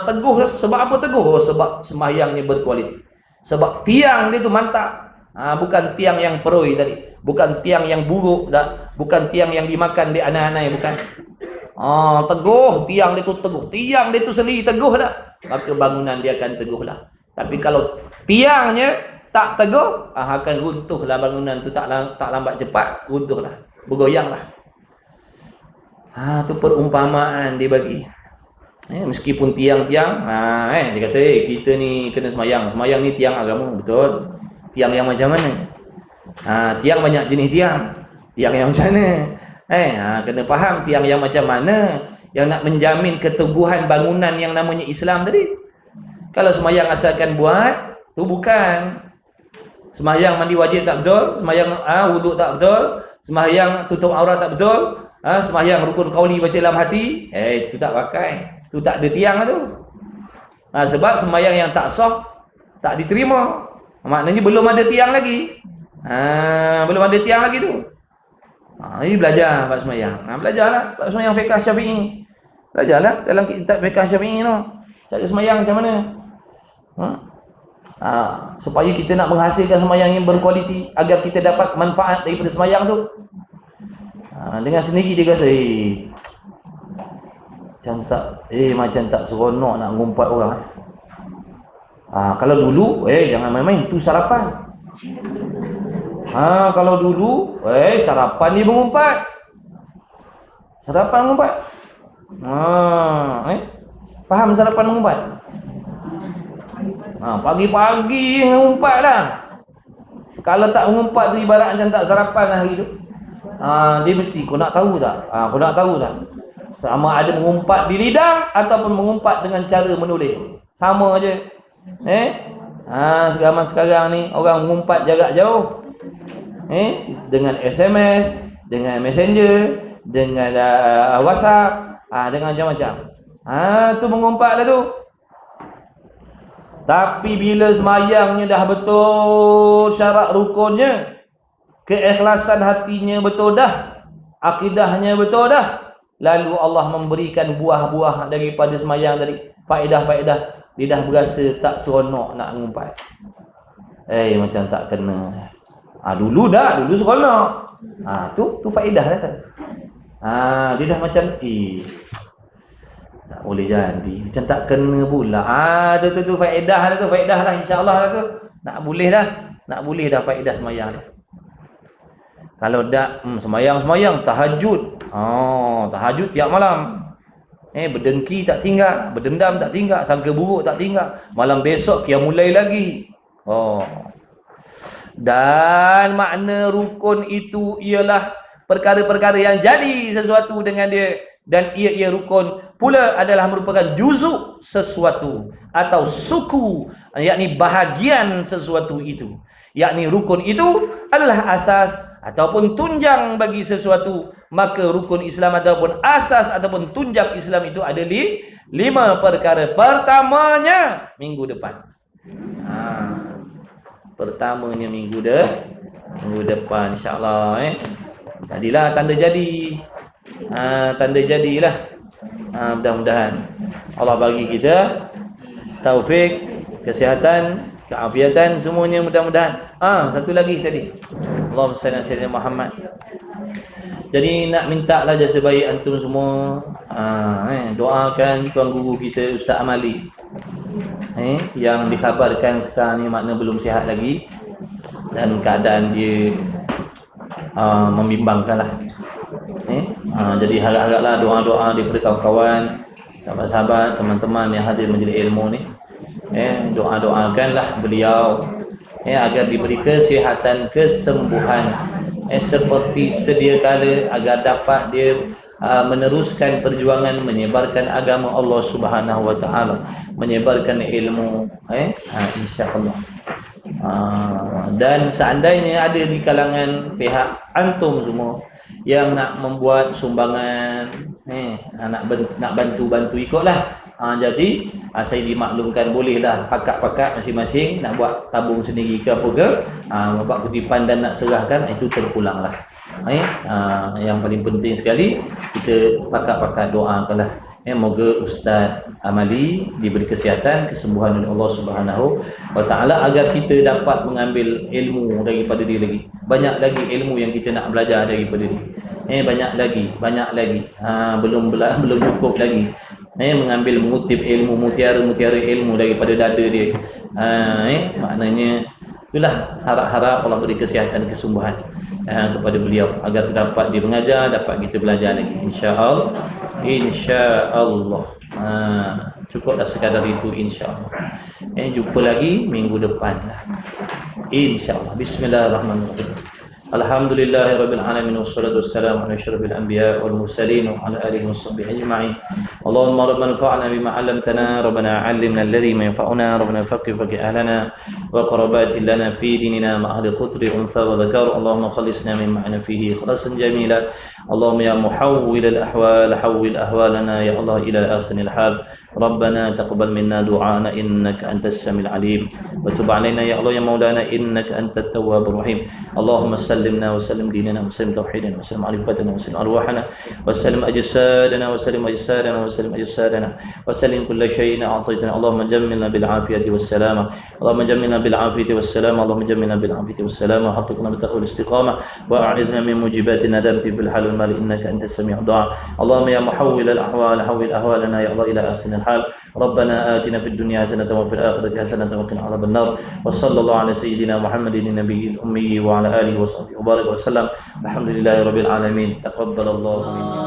Teguh. Sebab apa teguh? Sebab sembahyangnya berkualiti. Sebab tiang dia tu mantap. Bukan tiang yang peroi tadi, bukan tiang yang buruk dah, bukan tiang yang dimakan di anak-anak, bukan. Teguh, tiang dia tu teguh. Tiang dia tu sendiri teguh dah, maka bangunan dia akan teguhlah. Tapi kalau tiangnya tak teguh, akan runtuhlah bangunan tu, tak lambat cepat runtuhlah, bergoyanglah. Tu perumpamaan dia bagi. Meskipun tiang-tiang, dia kata kita ni kena semayang. Semayang ni tiang agama, betul. Tiang yang macam mana? Tiang banyak jenis tiang. Tiang yang macam mana? Kena faham tiang yang macam mana yang nak menjamin keteguhan bangunan yang namanya Islam tadi. Kalau semayang asalkan buat, tu bukan. Semayang mandi wajib tak betul, semayang wuduk tak betul, semayang tutup aurat tak betul, semayang rukun qauli baca dalam hati, tu tak pakai. Tu tak ada tiang tu. Sebab semayang yang tak sah tak diterima. Maknanya belum ada tiang lagi. Belum ada tiang lagi tu. Ini belajar bab semayang. Belajarlah bab semayang fiqh Syafi'i. Belajarlah dalam kitab fiqh Syafi'i tu. Cara semayang macam mana? Supaya kita nak menghasilkan semayang yang berkualiti, agar kita dapat manfaat daripada semayang tu. Dengan sendiri dia rasa macam tak seronok nak ngumpat orang. Kalau dulu jangan main-main, tu sarapan. Kalau dulu sarapan dia mengumpat. Sarapan mengumpat. Faham sarapan mengumpat? Pagi-pagi mengumpat dah. Kalau tak mengumpat tu ibarat macam tak sarapan hari tu. Dia mesti, kau nak tahu tak? Kau nak tahu tak? Sama ada mengumpat di lidah ataupun mengumpat dengan cara menulis. Sama aja. Sekarang ni orang mengumpat jarak jauh. Dengan SMS, dengan Messenger, dengan WhatsApp, dengan macam-macam. Tu mengumpatlah tu. Tapi bila semayangnya dah betul syarat rukunnya, keikhlasan hatinya betul dah, akidahnya betul dah, lalu Allah memberikan buah-buah daripada semayang tadi, faedah-faedah. Dia dah berasa tak seronok nak mengumpat. Macam tak kena. Dulu seronok. Tu faedah dah. Dia dah macam tak boleh jadi, macam tak kena pula. Tu faedah lah insya-Allah lah tu. Nak boleh dah faedah semayang dia. Kalau dak semayang tahajud. Tahajud tiap malam. Berdengki tak tinggal, berdendam tak tinggal, sangka buruk tak tinggal. Malam besok qiyamul lail lagi. Dan makna rukun itu ialah perkara-perkara yang jadi sesuatu dengan dia, dan ia rukun pula adalah merupakan juzuk sesuatu atau suku, yakni bahagian sesuatu itu. Yakni rukun itu adalah asas ataupun tunjang bagi sesuatu. Maka rukun Islam ataupun asas ataupun tunjang Islam itu ada 5 perkara. Pertamanya minggu depan. Pertamanya minggu depan insya-Allah. Jadilah tanda jadi. Tanda jadilah. Mudah-mudahan Allah bagi kita taufik, kesihatan, keafiatan semuanya mudah-mudahan. Satu lagi tadi. Allahumma salli ala sayyidina Muhammad. Jadi nak minta lah jasa baik antum semua. Doakan tuan guru kita Ustaz Amali. Yang dikhabarkan sekarang ni makna belum sihat lagi dan keadaan dia membimbangkan lah. Jadi harap-haraplah doa-doa daripada kawan-kawan, sahabat-sahabat, teman-teman yang hadir majlis ilmu ni. Doa-doakanlah beliau agar diberi kesihatan, kesembuhan seperti sedia kala, agar dapat dia meneruskan perjuangan menyebarkan agama Allah Subhanahu wa taala, menyebarkan ilmu insya-Allah. Dan seandainya ada di kalangan pihak antum semua yang nak membuat sumbangan, nak bantu ikutlah. Jadi saya dimaklumkan bolehlah pakat-pakat masing-masing nak buat tabung sendiri ke apa ke, buat kutipan dan nak serahkan, itu terpulanglah. Yang paling penting sekali kita pakat-pakat doakanlah. Moga Ustaz Amali diberi kesihatan, kesembuhan oleh Allah Subhanahu wa taala, agar kita dapat mengambil ilmu daripada dia lagi. Banyak lagi ilmu yang kita nak belajar daripada dia. Banyak lagi. Belum cukup lagi. Mengambil mengutip ilmu, mutiara-mutiara ilmu daripada dada dia. Maknanya itulah harap-harap Allah beri kesihatan, kesembuhan kepada beliau agar dapat dia mengajar, dapat kita belajar lagi insya-Allah. Cukuplah sekadar itu insya-Allah. Jumpa lagi minggu depan insya-Allah. Bismillahirrahmanirrahim. Alhamdulillahirabbil alamin wassalatu wassalamu ala asyrafil anbiya wal mursalin wa ala alihi washabbihi ajma'in. Allahumma rabbana anfa'na bima 'allamtana, rabbana 'allimna alladhi ma yanfa'una, rabbana faqih ahlana wa qarabatin lana fi dinina ma ahli qutri untha wa dhakar. Allahumma khallisna min ma'na fihi ikhlasan jamila. Allahumma ya muhawwil al ahwal hawwil ahwalana ya Allah ila ahsanil hal. ربنا تقبل منا دعاءنا إنك أنت السميع العليم وتب علينا يا الله يا مولانا إنك أنت التواب الرحيم. اللهم سلمنا وسلم ديننا وسلم توحيدنا وسلم معرفتنا وسلم أرواحنا وسلم أجسادنا وسلم أجسادنا وسلم أجسادنا وسلم كل شيء أعطيتنا. اللهم جملنا بالعافية والسلامة، اللهم جملنا بالعافية والسلامة، اللهم جملنا بالعافية والسلامة، وحققنا بالتقوى والاستقامة، وأعذنا من موجبات الندم في الحال والمال إنك أنت السميع الدعاء. اللهم يا محول الأحوال حول أهوالنا يا الله إلى أحسن الحال. ربنا آتنا في الدنيا حسنة وفي الآخرة حسنة وقنا عذاب النار. وصلى الله على سيدنا محمد النبي الأمي وعلى آله وصحبه وبارك وسلم. الحمد لله رب العالمين. تقبل الله منا.